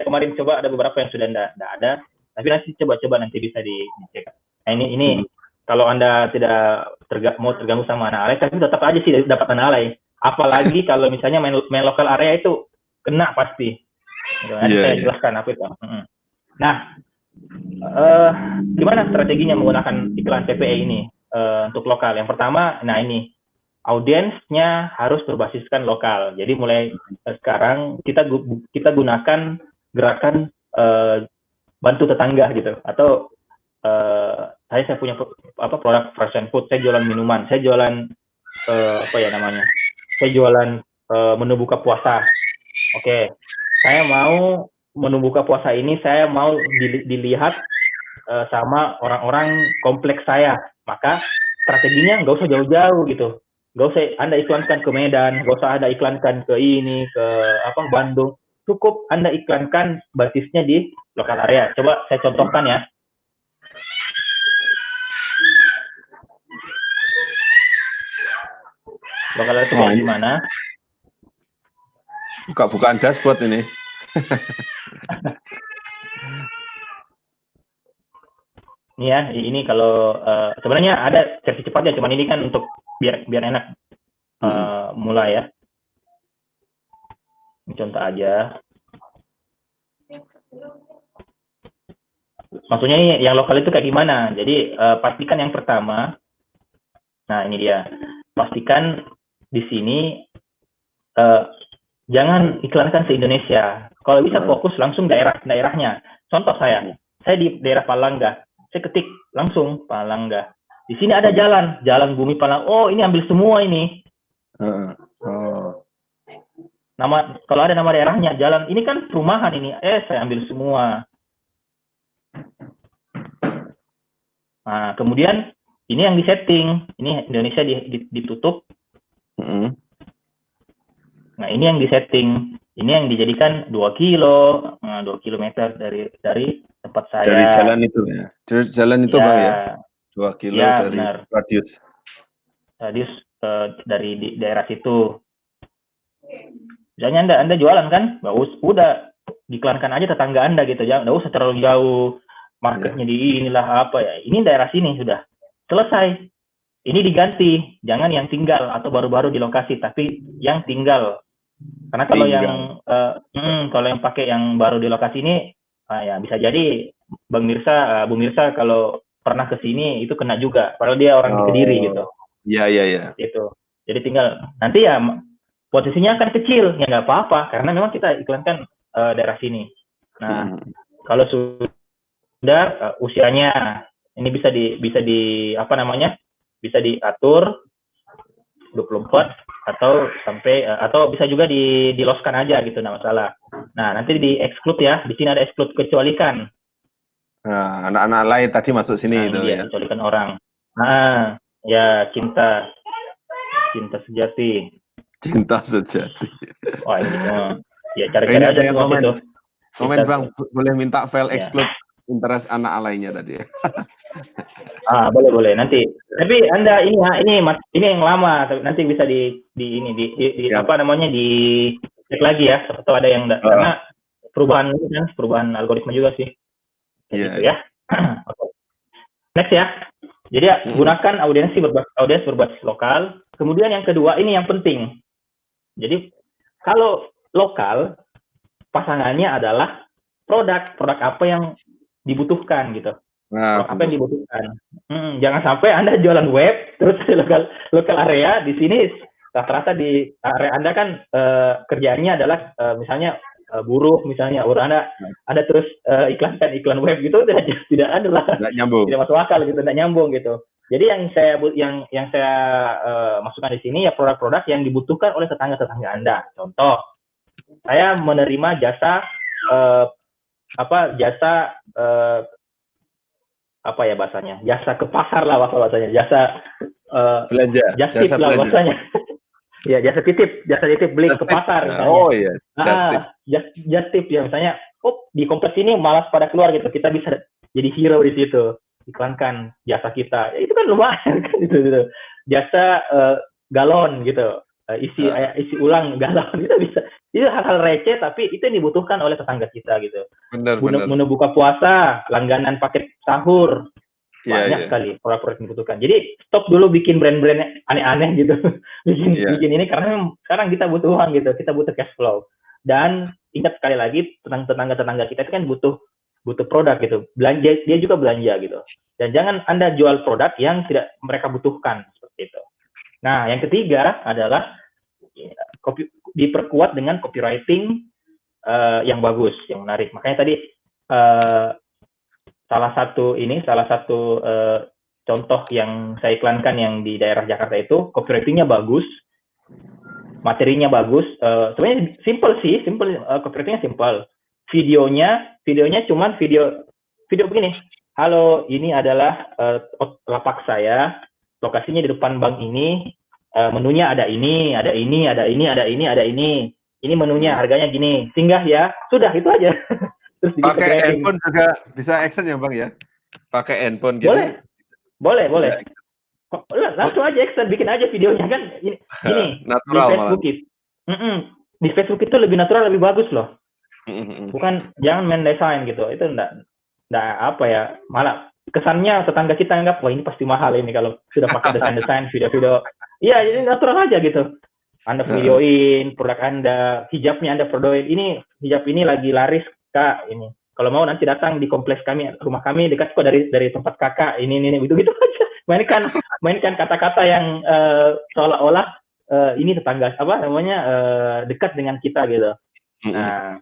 kemarin coba, ada beberapa yang sudah tidak ada. Tapi nanti coba nanti bisa dicek. Nah, ini kalau Anda tidak mau terganggu sama anak alay, tapi tetap aja sih dapat anak alay. Apalagi kalau misalnya main lokal area itu kena pasti. Nanti saya jelaskan apa itu. Nah, gimana strateginya menggunakan iklan PPE ini untuk lokal? Yang pertama, nah ini audiensnya harus berbasiskan lokal. Jadi mulai sekarang kita gunakan gerakan bantu tetangga gitu, atau saya punya produk fresh and food, saya jualan minuman, saya jualan saya jualan menu buka puasa. Oke, saya mau menu buka puasa ini saya mau dilihat sama orang-orang kompleks saya, maka strateginya nggak usah jauh-jauh gitu, nggak usah Anda iklankan ke Medan, nggak usah Anda iklankan ke Bandung. Cukup Anda iklankan basisnya di lokal area. Coba saya contohkan ya. Lokal area itu kayak gimana? Buka-bukaan dashboard ini. Ini ya, ini kalau sebenarnya ada versi cepatnya, cuman ini kan untuk biar enak mulai ya. Contoh aja. Maksudnya ini yang lokal itu kayak gimana? Jadi pastikan yang pertama, nah ini dia, pastikan di sini jangan iklankan se Indonesia. Kalau bisa fokus langsung daerahnya. Contoh saya di daerah Palangga, saya ketik langsung Palangga. Di sini ada jalan Bumi Palangga. Oh, ini ambil semua ini. Kalau ada nama daerahnya, jalan ini kan perumahan ini, saya ambil semua. Nah, kemudian ini yang disetting, ini Indonesia ditutup. Nah, ini yang disetting, ini yang dijadikan 2 kilometer dari tempat saya. Dari jalan itu ya, jalan itu Bang ya, 2 kilo ya, dari benar. Radius dari daerah situ. Misalnya Anda jualan kan, udah diiklankan aja tetangga Anda gitu, ya, nggak usah terlalu jauh, marketnya di inilah apa ya, ini daerah sini sudah selesai. Ini diganti, jangan yang tinggal atau baru-baru di lokasi, tapi yang tinggal. Karena kalau yang pakai yang baru di lokasi ini, ya bisa jadi Bu Mirsa kalau pernah ke sini itu kena juga, padahal dia orang di Kediri gitu. Iya. Itu. Jadi tinggal nanti ya posisinya akan kecil, ya nggak apa-apa, karena memang kita iklankan daerah sini. Nah, kalau sudah usianya ini bisa di apa namanya? Bisa diatur 24 atau sampai atau bisa juga diloskan aja gitu, enggak masalah. Nah, nanti di exclude ya. Di sini ada exclude, kecualikan. Nah, anak-anak lain tadi masuk sini itu ini dia, ya. kecualikan orang. Nah, ya cinta sejati. Cinta sejati. Wah, ini ya cari-cari aja semua komen. situ. Komen Bang, boleh minta file Ya. exclude interest anak lainnya tadi ya. Boleh nanti. Tapi Anda ini yang lama, nanti bisa di Ya. apa namanya, di cek lagi ya, atau ada yang enggak, karena perubahan algoritma juga sih. Gitu ya. Okay. Next ya. Jadi gunakan audiens berbasis lokal. Kemudian yang kedua, ini yang penting. Jadi kalau lokal, pasangannya adalah produk apa yang dibutuhkan gitu. Produk apa yang dibutuhkan. Jangan sampai Anda jualan web terus lokal area, di sini rata-rata di area Anda kan kerjaannya adalah misalnya buruh, misalnya Anda ada terus iklan web gitu, tidak ada lah, tidak masuk akal gitu, tidak nyambung gitu. Jadi yang saya masukkan di sini ya produk-produk yang dibutuhkan oleh tetangga Anda. Contoh, saya menerima jasa apa ya bahasanya, jasa ke pasar lah bahasanya, jasa belanja, just tip lah bahasanya. Ya, jasa titip beli ke pasar misalnya. Oh iya, just tip ya, misalnya di kompleks ini malas pada keluar gitu, kita bisa jadi hero di situ, iklankan jasa kita. Ya, itu kan lumayan kan gitu. Jasa galon gitu, isi ulang galon, kita bisa. Itu hal-hal receh tapi itu yang dibutuhkan oleh tetangga kita gitu. Benar. Menu buka puasa, langganan paket sahur, banyak sekali produk-produk yang dibutuhkan. Jadi stop dulu bikin brand-brand aneh-aneh gitu, bikin ini, karena sekarang kita butuh uang gitu, kita butuh cash flow. Dan ingat sekali lagi, tetangga kita itu kan butuh produk gitu, belanja, dia juga belanja gitu. Dan jangan Anda jual produk yang tidak mereka butuhkan, seperti itu. Nah, yang ketiga adalah diperkuat dengan copywriting yang bagus, yang menarik. Makanya tadi salah satu contoh yang saya iklankan yang di daerah Jakarta itu copywritingnya bagus, materinya bagus. Sebenarnya simple, copywritingnya simple. Videonya cuman video begini. Halo, ini adalah lapak saya, lokasinya di depan bank ini, menunya ada ini. Ini menunya, harganya gini, singgah ya. Sudah, itu aja. Terus pakai handphone juga bisa action ya Bang ya? Pakai handphone gitu. Boleh. Langsung aja action, bikin aja videonya kan. Ini natural di Facebook itu lebih natural, lebih bagus loh. Bukan, jangan main desain gitu. Itu enggak apa ya, malah kesannya tetangga kita anggap wah ini pasti mahal ini kalau sudah pakai desain video. Iya, jadi natural aja gitu. Anda videoin produk Anda, hijabnya Anda videoin. Ini hijab ini lagi laris Kak, ini. Kalau mau nanti datang di kompleks kami, rumah kami dekat kok dari tempat Kakak. Ini gitu aja. Mainkan kata-kata yang seolah-olah ini tetangga dekat dengan kita gitu. Nah,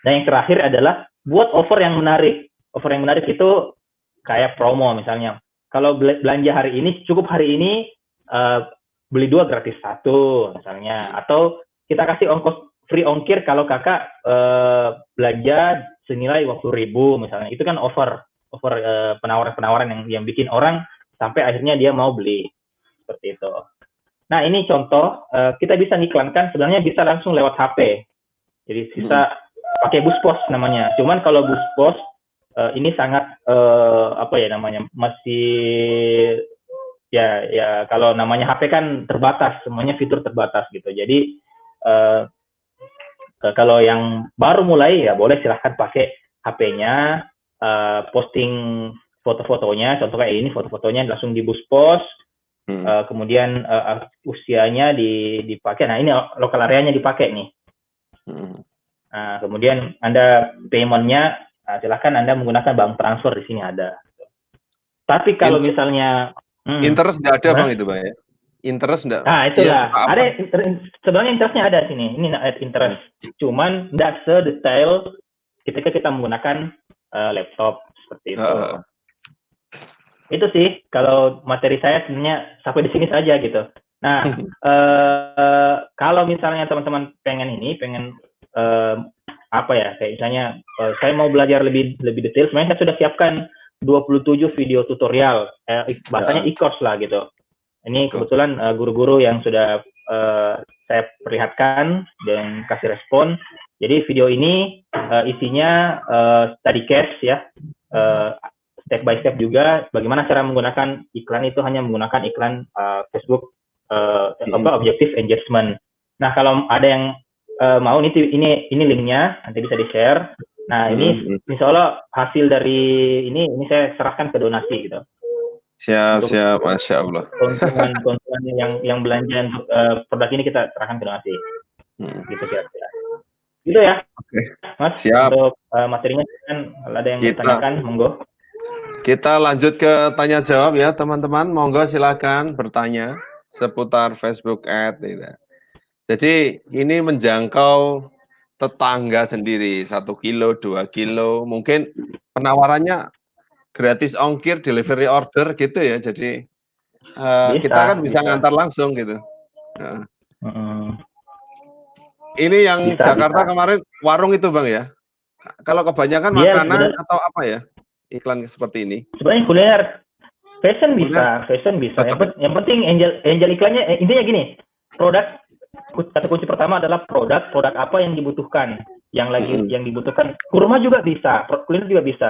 dan yang terakhir adalah buat offer yang menarik. Offer yang menarik itu kayak promo misalnya. Kalau belanja hari ini, cukup hari ini beli 2 gratis 1 misalnya, atau kita kasih free ongkir kalau Kakak belanja senilai 20.000 misalnya. Itu kan offer penawaran yang bikin orang sampai akhirnya dia mau beli, seperti itu. Nah, ini contoh, kita bisa ngiklankan, sebenarnya bisa langsung lewat HP. Jadi bisa pakai Buspos namanya. Cuman kalau Buspos ini sangat masih ya kalau namanya HP kan terbatas, semuanya fitur terbatas gitu. Jadi kalau yang baru mulai ya boleh silahkan pakai HP-nya, posting foto-fotonya, contoh kayak ini foto-fotonya langsung di Buspos, kemudian usianya dipakai. Nah, ini lokal areanya dipakai nih. Nah, kemudian Anda payment-nya silahkan Anda menggunakan bank transfer, di sini ada. Tapi kalau misalnya interest nggak ada Bang itu Bang ya? Interest nggak? Nah, itulah. Ada sebenarnya interestnya ada sini. Ini interest. Cuman nggak sedetail ketika kita menggunakan laptop seperti itu. Itu sih kalau materi saya sebenarnya sampai di sini saja gitu. Nah, kalau misalnya teman-teman pengen apa ya, kayak misalnya saya mau belajar lebih detail, sebenarnya saya sudah siapkan 27 video tutorial, bahasanya e-course lah gitu. Ini kebetulan guru-guru yang sudah saya perlihatkan dan kasih respon. Jadi video ini isinya study case ya, step by step juga bagaimana cara menggunakan iklan itu hanya menggunakan iklan Facebook objective engagement. Nah, kalau ada yang mau ini linknya nanti bisa di-share. Nah, ini insya Allah hasil dari ini saya serahkan ke donasi gitu. Siap, Masya Allah. Konsumen yang belanja untuk produk ini kita serahkan ke donasi. Gitu kira-kira. Gitu ya. Oke. Mas, siap. Untuk materinya kan ada yang ditanyakan, monggo. Kita lanjut ke tanya jawab ya teman-teman, monggo silakan bertanya seputar Facebook Ads. Jadi ini menjangkau tetangga sendiri, 1 kilo, 2 kilo, mungkin penawarannya gratis ongkir, delivery order gitu ya. Jadi kita kan bisa ngantar langsung gitu. Ini yang Jakarta kemarin warung itu Bang ya. Kalau kebanyakan makanan atau apa ya? Iklan seperti ini. Sebenarnya kuliner, fashion bisa. Yang penting angel iklannya intinya gini, produk, kata kunci pertama adalah produk apa yang dibutuhkan, yang dibutuhkan. Kurma juga bisa, kuliner juga bisa.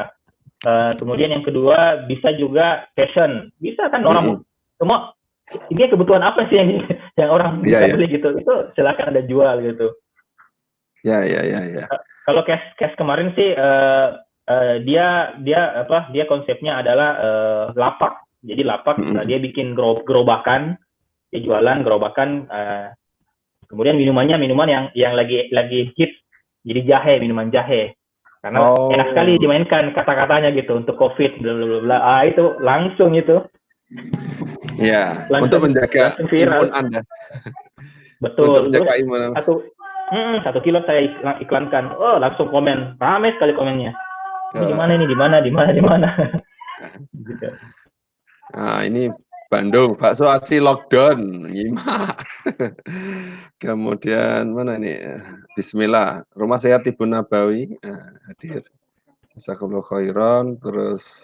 Kemudian yang kedua bisa juga fashion, bisa kan orang semua. Ini kebutuhan apa sih yang orang bisa beli gitu? Itu silakan Anda jual gitu. Ya. Kalau cash kemarin sih dia konsepnya adalah lapak. Jadi lapak dia bikin gerobakan, dia jualan gerobakan. Kemudian minuman yang lagi hit, jadi minuman jahe. Karena enak sekali dimainkan kata-katanya gitu untuk COVID bla bla bla. Itu langsung itu. Ya, untuk menjaga imun Anda. Betul. Untuk menjaga imun. 1 kilo saya iklankan. Langsung komen. Ramai sekali komennya. Ini di mana? Gitu. Nah, ini Bandung, bakso aci lockdown. Kemudian mana nih? Bismillah, Rumah Sehat Ibu Nabawi hadir. Jazakallahu khairan. Terus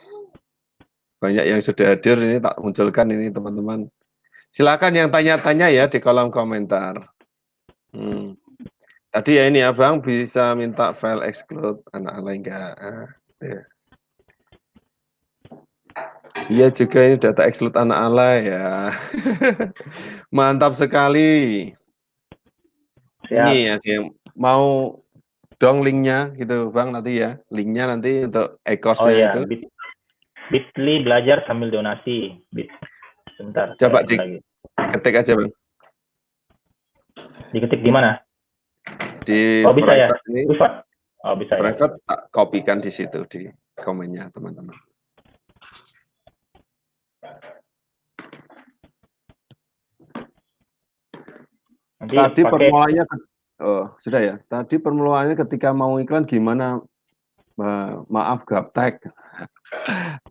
banyak yang sudah hadir, ini tak munculkan ini teman-teman. Silakan yang tanya-tanya ya di kolom komentar. Tadi ya ini Abang bisa minta file exclude anak alay enggak? Ya. Iya juga ini data exclude anak alay ya. Mantap sekali. Ini ada yang mau dong linknya gitu Bang nanti ya. Linknya nanti untuk e-course-nya itu. Bit.ly belajar sambil donasi. Sebentar. Coba diketik aja Bang. Diketik di mana? Di bisa ya? Ini. Bisa private ya. Tak kopikan di situ di komennya teman-teman. Tadi permulaannya sudah ya. Tadi permulaannya ketika mau iklan gimana? Maaf gaptek.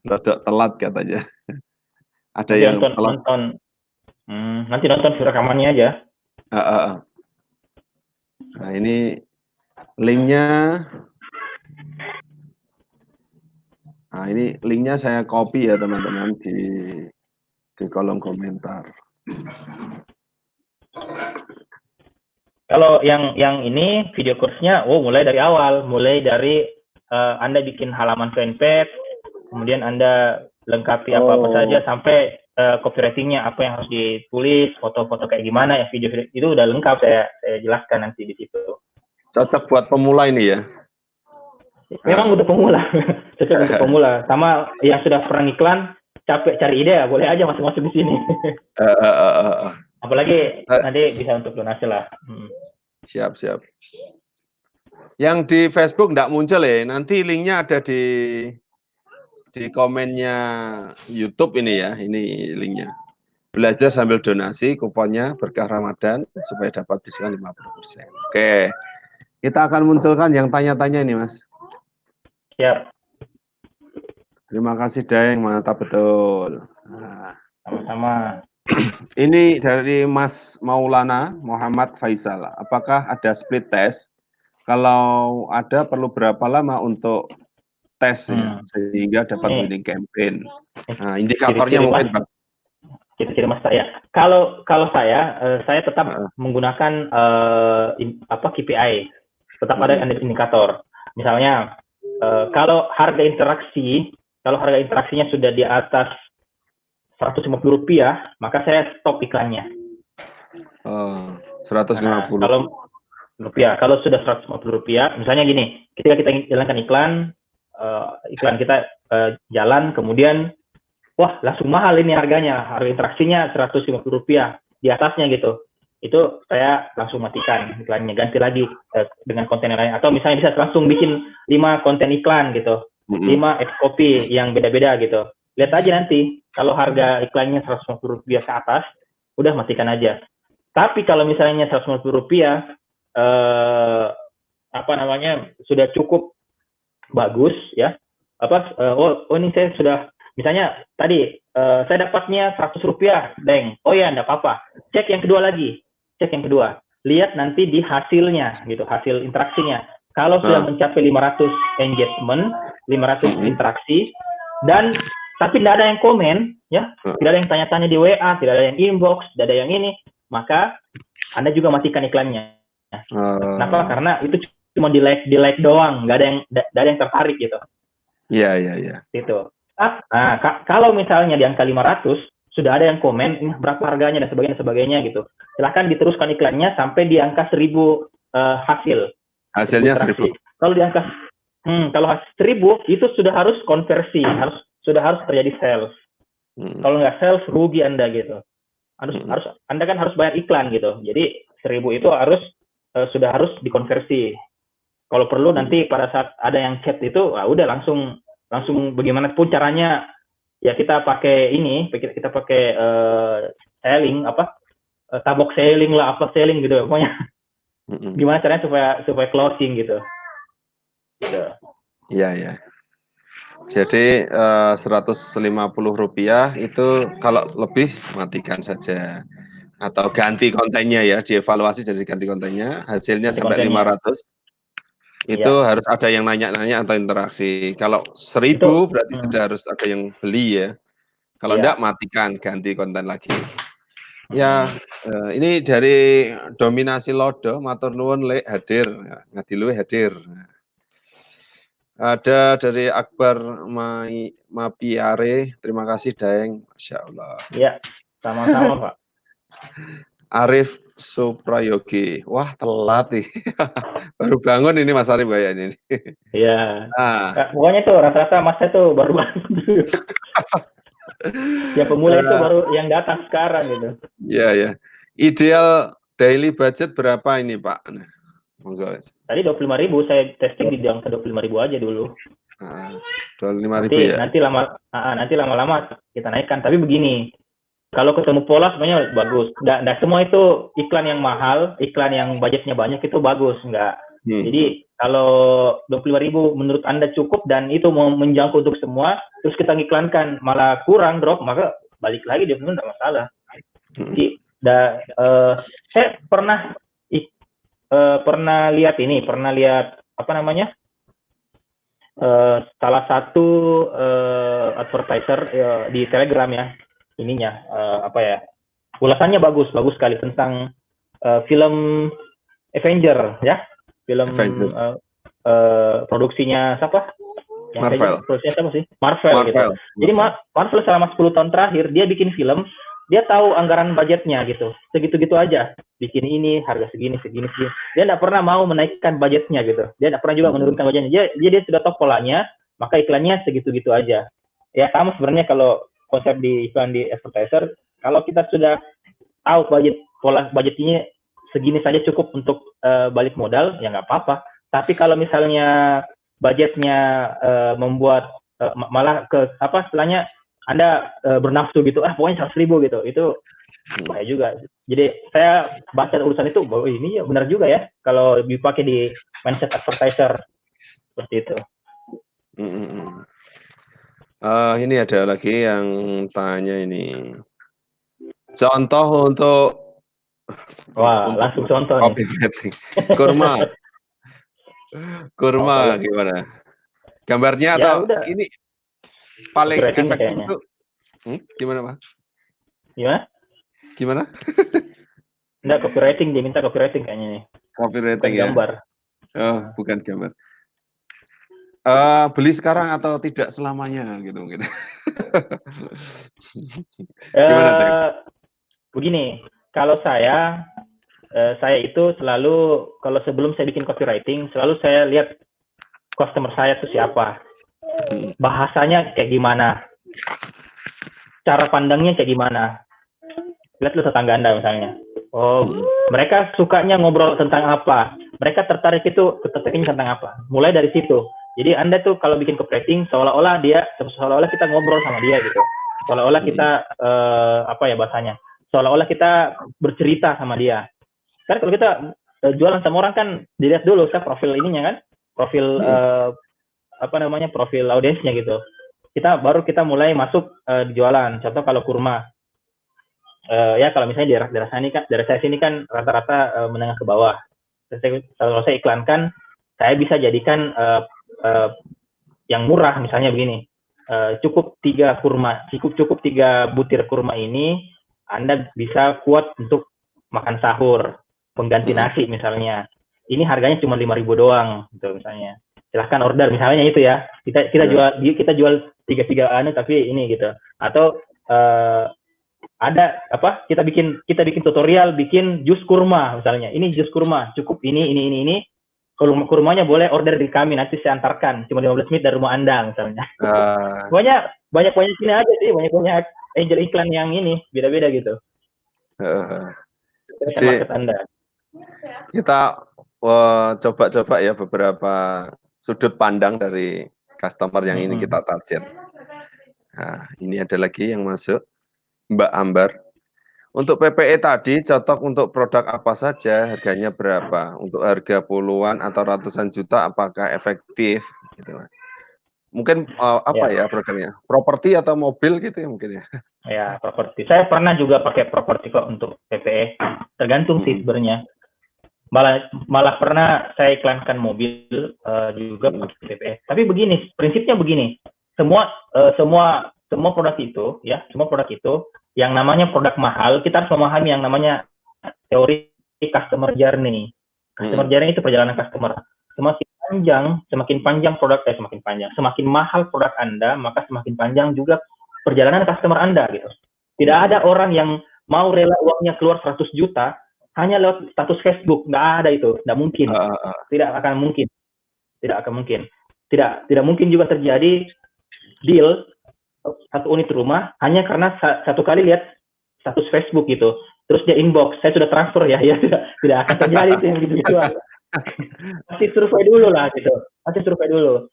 Rada telat katanya. Ada yang nonton. Nanti nonton rekamannya aja. Nah, ini linknya. Nah, ini linknya saya copy ya teman-teman di kolom komentar. Kalau yang ini video kursnya, mulai dari awal, mulai dari Anda bikin halaman fanpage, kemudian Anda lengkapi apa saja sampai copywritingnya apa yang harus ditulis, foto-foto kayak gimana ya, video itu udah lengkap saya jelaskan nanti di situ. Cocok buat pemula ini ya. Memang untuk pemula, cocok untuk pemula. Sama yang sudah pernah iklan, capek cari ide ya, boleh aja masuk di sini. Apalagi nanti bisa untuk donasi lah. Siap. Yang di Facebook nggak muncul ya, nanti linknya ada di komennya YouTube ini ya, ini linknya. Belajar sambil donasi, kuponnya berkah Ramadan supaya dapat diskon 50%. Oke, kita akan munculkan yang tanya-tanya ini Mas. Siap. Terima kasih Daeng, mantap betul. Nah, Sama-sama. ini dari Mas Maulana Muhammad Faisal. Apakah ada split test? Kalau ada perlu berapa lama untuk tes ya, sehingga dapat winning campaign? Nah, indikatornya mungkin Pak. Ciri-ciri Mas saya. Kalau saya tetap menggunakan KPI. Tetap ada indikator. Misalnya kalau harga interaksinya sudah di atas Rp150, maka saya stop iklannya. 150. Kalau sudah Rp150, misalnya gini, ketika kita jalankan iklan kita jalan, kemudian wah langsung mahal ini harganya, harga interaksinya Rp150 di atasnya gitu, itu saya langsung matikan iklannya, ganti lagi dengan konten yang lain, atau misalnya bisa langsung bikin 5 konten iklan gitu, 5 copy yang beda-beda gitu. Lihat aja nanti kalau harga iklannya Rp150 ke atas, udah matikan aja. Tapi kalau misalnya Rp150 sudah cukup bagus ya, ini saya sudah, misalnya tadi saya dapatnya Rp100, Deng. Oh ya, enggak apa-apa. Cek yang kedua lagi. Lihat nanti di hasilnya gitu, hasil interaksinya. Kalau sudah mencapai 500 engagement, 500 interaksi, dan tapi tidak ada yang komen ya, tidak ada yang tanya-tanya di WA, tidak ada yang inbox, tidak ada yang ini, maka Anda juga matikan iklannya. Kenapa? Karena itu cuma di like doang, nggak ada yang tertarik gitu. Iya. Gitu. Nah, kalau misalnya di angka 500 sudah ada yang komen, ini berapa harganya dan sebagainya gitu. Silahkan diteruskan iklannya sampai di angka 1000 hasil. Hasilnya 1000. Kalau di angka kalau 1000 itu sudah harus konversi, sudah harus terjadi sales. Kalau nggak sales, rugi Anda gitu. Anda kan harus bayar iklan gitu. Jadi 1000 itu sudah harus dikonversi. Kalau perlu nanti pada saat ada yang chat itu, udah langsung bagaimanapun caranya ya kita pakai selling tabok selling lah, apa selling gitu pokoknya. Gimana caranya supaya closing gitu. Iya. Jadi Rp150 itu kalau lebih matikan saja. Atau ganti kontennya ya, dievaluasi jadi ganti kontennya, hasilnya sampai 500. Itu harus ada yang nanya-nanya atau interaksi. Kalau 1000 berarti sudah harus ada yang beli ya. Kalau enggak matikan, ganti konten lagi. Ya, ini dari Dominasi Lodo, matur nuwun Lek hadir, ngadiluwe hadir. Ada dari Akbar Mapiare, terima kasih Daeng, Masya Allah. Iya, sama-sama Pak. Arif Suprayogi, wah telat nih, baru bangun ini Mas Arif kayaknya ini. Iya. Nah, pokoknya tuh rata-rata Masnya tuh baru bangun. Ya pemula itu baru yang datang sekarang gitu. Iya. Ideal daily budget berapa ini Pak? Monggo. Tadi 25.000, saya testing di angka 25.000 aja dulu. 25.000 ya. Nanti lama-lama kita naikkan. Tapi begini, kalau ketemu pola sebenarnya bagus. Nggak semua itu iklan yang mahal, iklan yang budgetnya banyak itu bagus, nggak. Jadi kalau 25.000 menurut Anda cukup dan itu mau menjangkau untuk semua, terus kita ngiklankan malah kurang drop, maka balik lagi dia nggak masalah. Jadi saya pernah lihat salah satu advertiser di Telegram ya, ulasannya bagus sekali tentang film Avenger ya, film produksinya siapa? Produksinya siapa sih? Marvel. Gitu. Jadi Marvel selama 10 tahun terakhir dia bikin film, dia tahu anggaran budgetnya gitu, segitu-gitu aja, bikin ini harga segini, dia nggak pernah mau menaikkan budgetnya gitu, dia nggak pernah juga menurunkan budgetnya, dia sudah tahu polanya, maka iklannya segitu-gitu aja. Ya sama sebenarnya kalau konsep di iklan di advertiser, kalau kita sudah tahu budgetnya segini saja cukup untuk balik modal, ya nggak apa-apa. Tapi kalau misalnya budgetnya membuat malah istilahnya Anda bernafsu gitu, pokoknya 100.000 gitu, itu bahaya juga. Jadi saya baca urusan itu, bahwa ini ya benar juga ya, kalau dipakai di mindset advertiser seperti itu. Mhm. Ini ada lagi yang tanya ini. Contoh Wah, untuk langsung contoh nih. copywriting. Kurma Oh, kurma ya. gimana? Gambarnya Ya atau udah, ini paling copywriting nih efektif kayaknya. tuh gimana, Mas? Gimana? Gimana? Enggak, copywriting, dia minta copywriting kayaknya nih. Bukan Copywriting ya? gambar. Oh, bukan gambar. Beli sekarang atau tidak selamanya gitu mungkin. Gimana, Dek? Eh, Begini, kalau saya itu selalu, kalau sebelum saya bikin copywriting, selalu saya lihat customer saya itu siapa, Mhm. bahasanya kayak gimana, cara pandangnya kayak gimana. Lihat lu tetangga Anda misalnya. Oh, Mhm. mereka sukanya ngobrol tentang apa? Mereka tertariknya tentang apa? Mulai dari situ. Jadi Anda tuh kalau bikin copywriting seolah-olah kita ngobrol sama dia gitu. Seolah-olah Mhm. kita apa ya bahasanya? Seolah-olah kita bercerita sama dia. Kan kalau kita jualan sama orang kan dilihat dulu kan profil ininya kan, profil Mhm. apa namanya, profil audiensnya gitu. Baru kita mulai masuk di jualan. Contoh kalau kurma, ya kalau misalnya daerah saya sini kan rata-rata menengah ke bawah. Kalau saya iklankan, saya bisa jadikan yang murah misalnya begini. Cukup 3 butir kurma ini Anda bisa kuat untuk makan sahur, pengganti Mhm. nasi misalnya. Ini harganya cuma 5.000 doang gitu misalnya. Silahkan order misalnya itu ya. Ya. Kita jual tiga tapi ini gitu. Atau ada apa, kita bikin tutorial bikin jus kurma misalnya. Ini jus kurma cukup ini. Kalau kurmanya boleh order di kami, nanti saya antarkan cuma 15 menit dari rumah Anda misalnya. Ah, Pokoknya banyak ini aja sih, banyak angel iklan yang ini beda-beda gitu. heeh. Sesuai Jadi market Anda. kita, coba-coba ya beberapa sudut pandang dari customer yang ini kita target. Nah, ini ada lagi yang masuk, Mbak Ambar. Untuk PPE tadi cocok untuk produk apa saja, harganya berapa? Untuk harga puluhan atau ratusan juta apakah efektif? Gitu, Mas. Mungkin, apa Ya, ya produknya, properti atau mobil gitu ya mungkin ya? ya properti. Saya pernah juga pakai properti kok untuk PPE. Tergantung sih Mhm. sebenarnya. Malah pernah saya iklankan mobil juga Mhm. pakai PPE. Tapi begini, prinsipnya begini. Semua produk itu ya, semua produk itu yang namanya produk mahal, kita harus memahami yang namanya teori customer journey. Customer Mhm. journey itu perjalanan customer. Semakin mahal produk Anda, maka semakin panjang juga perjalanan customer Anda gitu. Tidak Mhm. ada orang yang mau rela uangnya keluar 100 juta hanya lewat status Facebook. Nggak ada itu, nggak mungkin. Heeh heeh. Tidak akan mungkin. Tidak akan mungkin. Tidak mungkin juga terjadi deal satu unit rumah hanya karena satu kali lihat status Facebook gitu. Terus dia inbox, saya sudah transfer ya, ya tidak akan terjadi itu yang gitu. Pasti survei dulu lah gitu. Pasti survei dulu.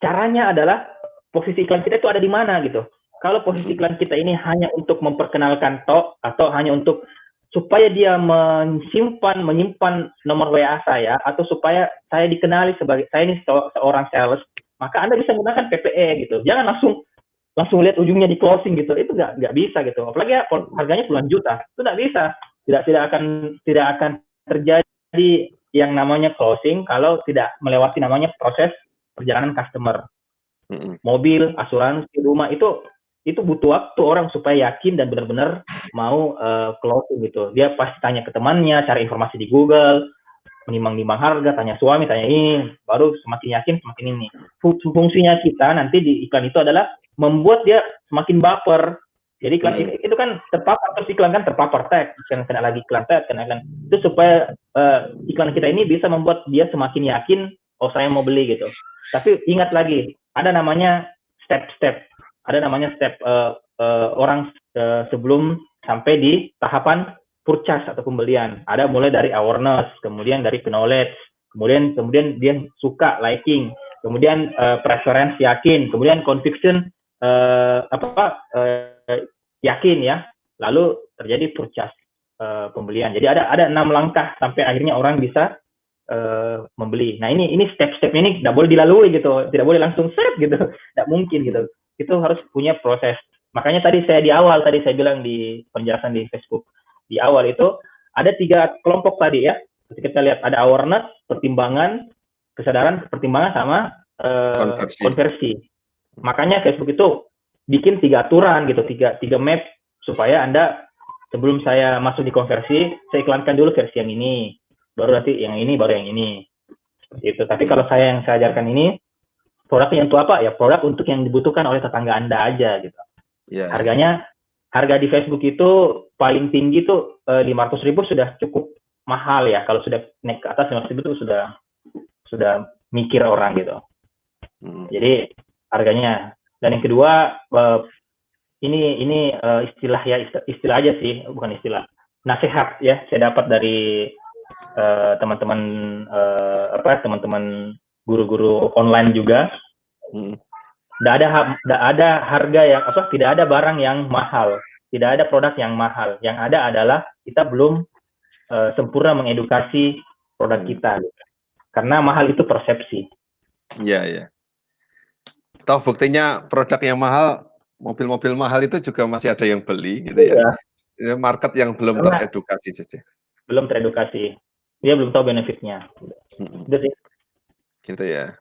Caranya adalah posisi iklan kita itu ada di mana gitu. Kalau posisi Mhm. iklan kita ini hanya untuk memperkenalkan atau hanya untuk supaya dia menyimpan nomor WA saya atau supaya saya dikenali sebagai saya ini seorang sales, maka Anda bisa menggunakan PPE gitu. Jangan langsung lihat ujungnya di closing gitu. Itu nggak bisa gitu. Apalagi ya, harganya puluhan juta. Itu nggak bisa. Tidak akan terjadi yang namanya closing kalau tidak melewati namanya proses perjalanan customer. Mhm. Mobil, asuransi, rumah itu butuh waktu orang supaya yakin dan benar-benar mau closing gitu. Dia pasti tanya ke temannya, cari informasi di Google, menimbang-nimbang harga, tanya suami, tanya ini, baru semakin yakin semakin ini. Fungsinya kita nanti di iklan itu adalah membuat dia semakin baper. Jadi iklan Mhm. itu kan terpapar, terus iklan kan terpapar tag, kena lagi iklan tag, kena iklan. Itu supaya iklan kita ini bisa membuat dia semakin yakin, oh saya mau beli gitu. Tapi ingat lagi, ada namanya step-step, orang sebelum sampai di tahapan purchase atau pembelian. Ada mulai dari awareness, kemudian dari knowledge, kemudian dia suka, liking, kemudian preference, yakin, kemudian conviction, yakin ya, lalu terjadi purchase, pembelian. Jadi ada 6 langkah sampai akhirnya orang bisa membeli. Nah ini step-stepnya ini tidak boleh dilalui gitu, tidak boleh langsung set gitu, tidak mungkin gitu. Itu harus punya proses. Makanya tadi saya bilang di penjelasan di Facebook di awal itu ada 3 kelompok tadi ya. Kita lihat ada awareness, pertimbangan, kesadaran, pertimbangan sama konversi. Makanya Facebook itu bikin 3 aturan gitu, 3 map supaya Anda sebelum saya masuk di konversi, saya iklankan dulu versi yang ini, baru nanti yang ini, baru yang ini. Seperti itu. Tapi kalau saya ajarkan ini, produknya untuk apa? Ya produk untuk yang dibutuhkan oleh tetangga Anda aja gitu. Yeah, harganya, harga di Facebook itu paling tinggi tuh 500.000 sudah cukup mahal ya. Kalau sudah naik ke atas 500.000 itu sudah mikir orang gitu. Jadi harganya. Dan yang kedua, ini istilah aja sih, bukan istilah. Nasihat ya, saya dapat dari teman-teman teman-teman guru-guru online juga. Tidak ada harga yang tidak ada barang yang mahal, tidak ada produk yang mahal. Yang ada adalah kita belum sempurna mengedukasi produk kita. Karena mahal itu persepsi. Iya, ya. Toh buktinya produk yang mahal, mobil-mobil mahal itu juga masih ada yang beli gitu ya. Ya. Market yang belum teredukasi saja. Belum teredukasi. Dia belum tahu benefitnya. Gitu ya.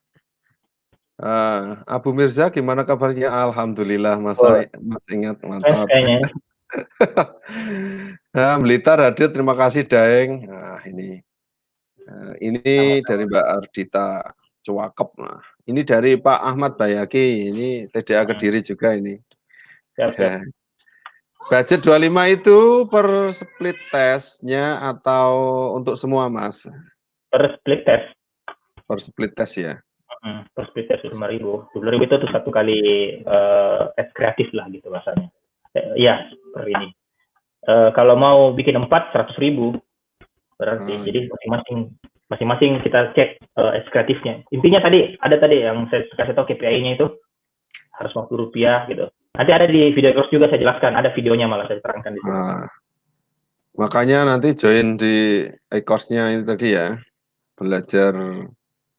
Abu Mirza gimana kabarnya? Alhamdulillah Mas ingat, mantap. Nah, Blitar hadir, terima kasih Daeng. Nah, ini dari Mbak Ardita Cuakep. Nah, ini dari Pak Ahmad Bayaki, ini TDA Kediri juga ini. Siap. Budget 25 itu per split testnya atau untuk semua Mas? Per split test. Per split test ya. Per split test 5.000. 20.000 itu tuh 1 kali tes kreatif lah gitu bahasanya. Iya, per ini. Kalau mau bikin 4, 100.000 berarti. Jadi masing-masing kita cek kreatifnya. Intinya ada tadi yang saya kasih tahu KPI-nya itu harus Rp50 gitu. Nanti ada di video course juga saya jelaskan, ada videonya malah saya terangkan di sini. Makanya nanti join di e-course-nya ini tadi ya, belajar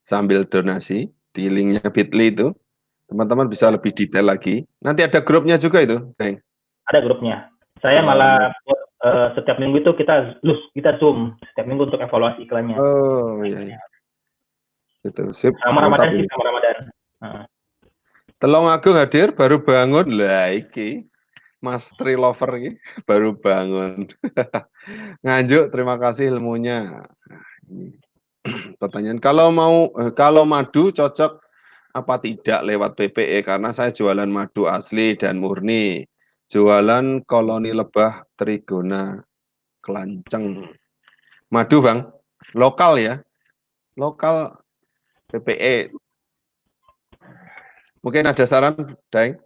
sambil donasi di linknya Bitly itu, teman-teman bisa lebih detail lagi. Nanti ada grupnya juga itu, Deng. Ada grupnya. Saya malah setiap minggu itu kita Zoom setiap minggu untuk evaluasi iklannya. Oh iya. Itu sip. Sama Ramadan sih, sama Ramadan. Telong Agung hadir, baru bangun lah iki. Mas Tree Lover ini baru bangun. Nganjuk, terima kasih ilmunya. Pertanyaan, kalau madu cocok apa tidak lewat PPE? Karena saya jualan madu asli dan murni. Jualan koloni lebah Trigona Kelanceng. Madu Bang, lokal ya. Lokal PPE. Mungkin ada saran, Daeng?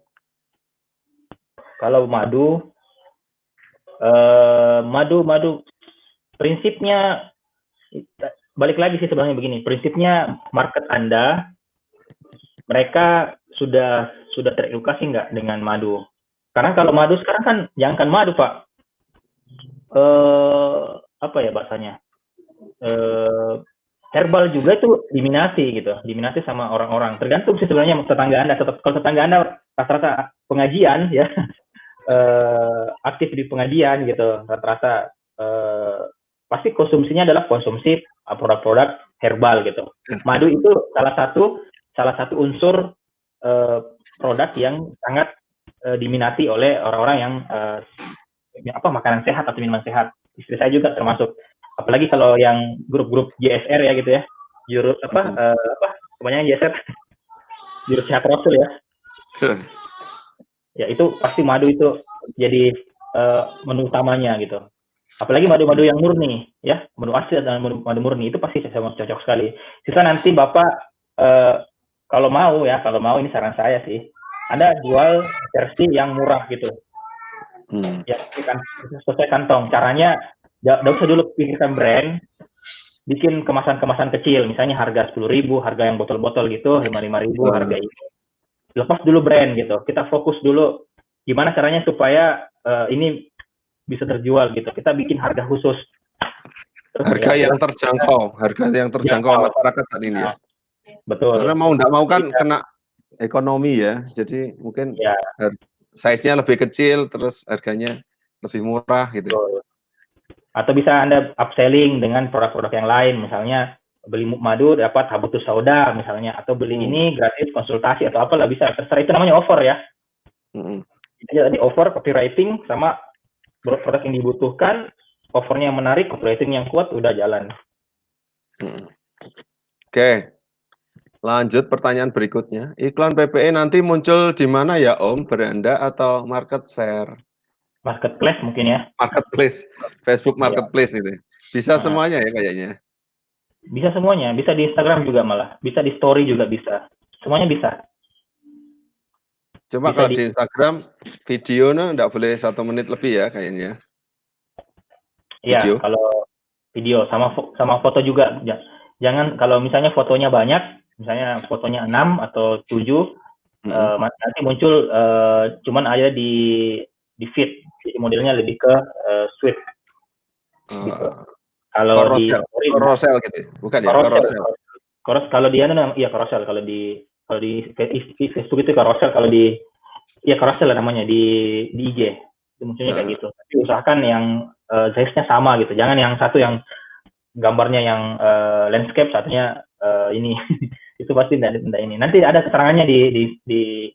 Kalau madu prinsipnya balik lagi sih sebenarnya begini. Prinsipnya market Anda mereka sudah teredukasi nggak dengan madu? Karena kalau madu sekarang kan jangankan madu Pak, apa ya bahasanya? Herbal juga itu diminati sama orang-orang. Tergantung sih sebenarnya tetangga Anda. Kalau tetangga Anda rata-rata pengajian ya, aktif di pengajian gitu, rata-rata pasti konsumsinya adalah konsumsi produk-produk herbal gitu. Madu itu salah satu unsur produk yang sangat diminati oleh orang-orang yang makanan sehat atau minuman sehat. Istri saya juga termasuk. Apalagi kalau yang grup-grup JSR ya gitu ya, jurus kebanyakan JSR, jurus sehat Rasul ya. Ya itu pasti madu itu jadi menu utamanya gitu. Apalagi madu-madu yang murni ya, madu asli dan madu murni itu pasti sama cocok sekali. Sisa nanti Bapak kalau mau ini saran saya sih, Anda jual versi yang murah gitu. Ya sesuai kantong. Caranya nggak usah dulu pikirkan brand, bikin kemasan-kemasan kecil, misalnya harga 10.000, harga yang botol-botol gitu 5.000 harga ini. Lepas dulu brand gitu. Kita fokus dulu gimana caranya supaya ini bisa terjual gitu. Kita bikin harga khusus. Harga yang terjangkau masyarakat saat ini ya. Betul. Karena mau nggak mau kan kena ekonomi ya, jadi mungkin size-nya lebih kecil, terus harganya lebih murah gitu. Betul. Atau bisa Anda upselling dengan produk-produk yang lain, misalnya beli madu dapat habatus sauda misalnya, atau beli ini gratis konsultasi atau apalah, bisa terserah, itu namanya offer ya. Jadi offer, copywriting sama produk yang dibutuhkan, offernya yang menarik, copywriting yang kuat, udah jalan. Oke. Lanjut pertanyaan berikutnya. Iklan PPE nanti muncul di mana ya Om? Beranda atau market share? Marketplace mungkin ya. Marketplace. Facebook Marketplace itu. Bisa semuanya ya kayaknya. Bisa semuanya, bisa di Instagram juga malah, bisa di story juga bisa. Semuanya bisa. Cuma bisa kalau di Instagram videonya nggak boleh 1 menit lebih ya kayaknya. Iya, kalau video sama foto juga. Jangan, kalau misalnya fotonya banyak, misalnya fotonya 6 atau 7, nanti muncul cuman ada di feed. Jadi modelnya lebih ke sweet. Gitu. Kalau di carousel gitu, bukan ya? Kalau dia iya carousel, kalau di Facebook itu carousel, kalau di carousel namanya di IG. Itu munculnya kayak gitu. Tapi usahakan yang size-nya sama gitu. Jangan yang satu yang gambarnya yang landscape, satunya ini. Itu pasti tidak ini. Nanti ada keterangannya di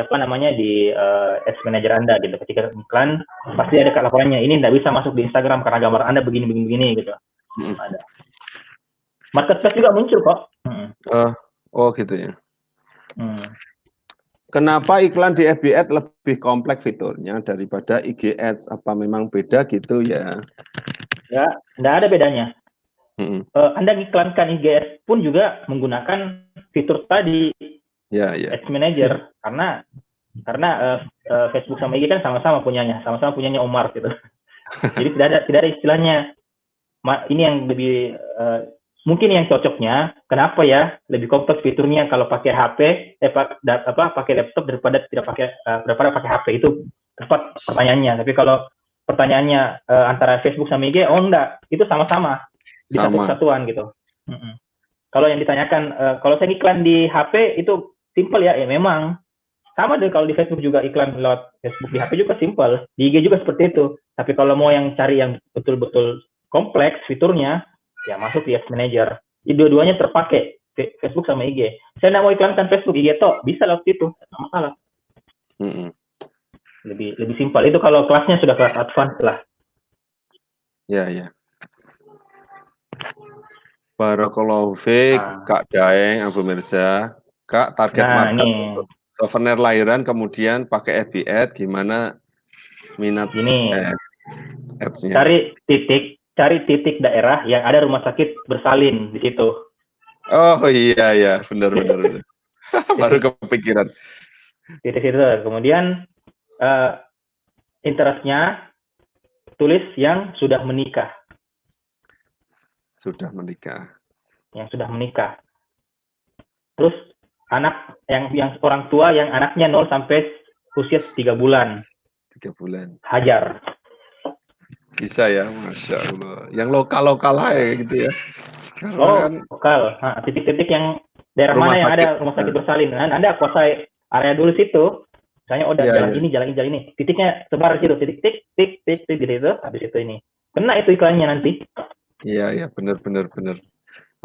apa namanya, di Ads Manager Anda gitu. Ketika iklan pasti ada laporannya, ini tidak bisa masuk di Instagram karena gambar Anda begini gitu. Ada. Marketplace juga muncul kok. Oh gitu ya. Kenapa iklan di FB Ads lebih kompleks fiturnya daripada IG Ads? Apa memang beda gitu ya? Ya, tidak ada bedanya. Anda iklankan IG Ads pun juga menggunakan fitur tadi, Ads Manager, karena Facebook sama IG kan sama-sama punyanya Omar gitu. Jadi tidak ada istilahnya. Ini yang lebih mungkin yang cocoknya, kenapa ya lebih kompleks fiturnya kalau pakai HP, pakai laptop daripada pakai HP, itu tepat pertanyaannya. Tapi kalau pertanyaannya antara Facebook sama IG, enggak, itu sama-sama di satu kesatuan gitu. Kalau yang ditanyakan, kalau saya iklan di HP itu simple ya, memang sama deh. Kalau di Facebook juga iklan lewat Facebook, di HP juga simple, di IG juga seperti itu. Tapi kalau mau yang cari yang betul-betul kompleks fiturnya, ya masuk di Ads Manager. Dua-duanya terpakai, Facebook sama IG. Saya nggak mau iklankan Facebook, IG toh bisa lewat situ, nggak masalah. Lebih simpel. Itu kalau kelasnya sudah kelas advance lah. Ya. Barakallahu fiik, Kak Daeng, Abu Mirza. Kak, target market untuk souvenir lahiran kemudian pakai FB Ads, gimana minat ads-nya? Cari titik daerah yang ada rumah sakit bersalin di situ. Oh iya, benar. Baru kepikiran. Titik situ. Kemudian interestnya tulis yang sudah menikah. Yang sudah menikah. Terus anak yang orang tua yang anaknya 0 sampai usia 3 bulan. 3 bulan. Hajar. Bisa ya, Masya Allah. Yang lokal aja gitu ya. Lokal. Titik-titik yang daerah mana yang ada rumah sakit bersalin. Anda kuasai area dulu situ. Misalnya jalan ini. Titiknya sebar situ. Titik gitu. Habis itu ini. Kena itu iklannya nanti. Iya, benar.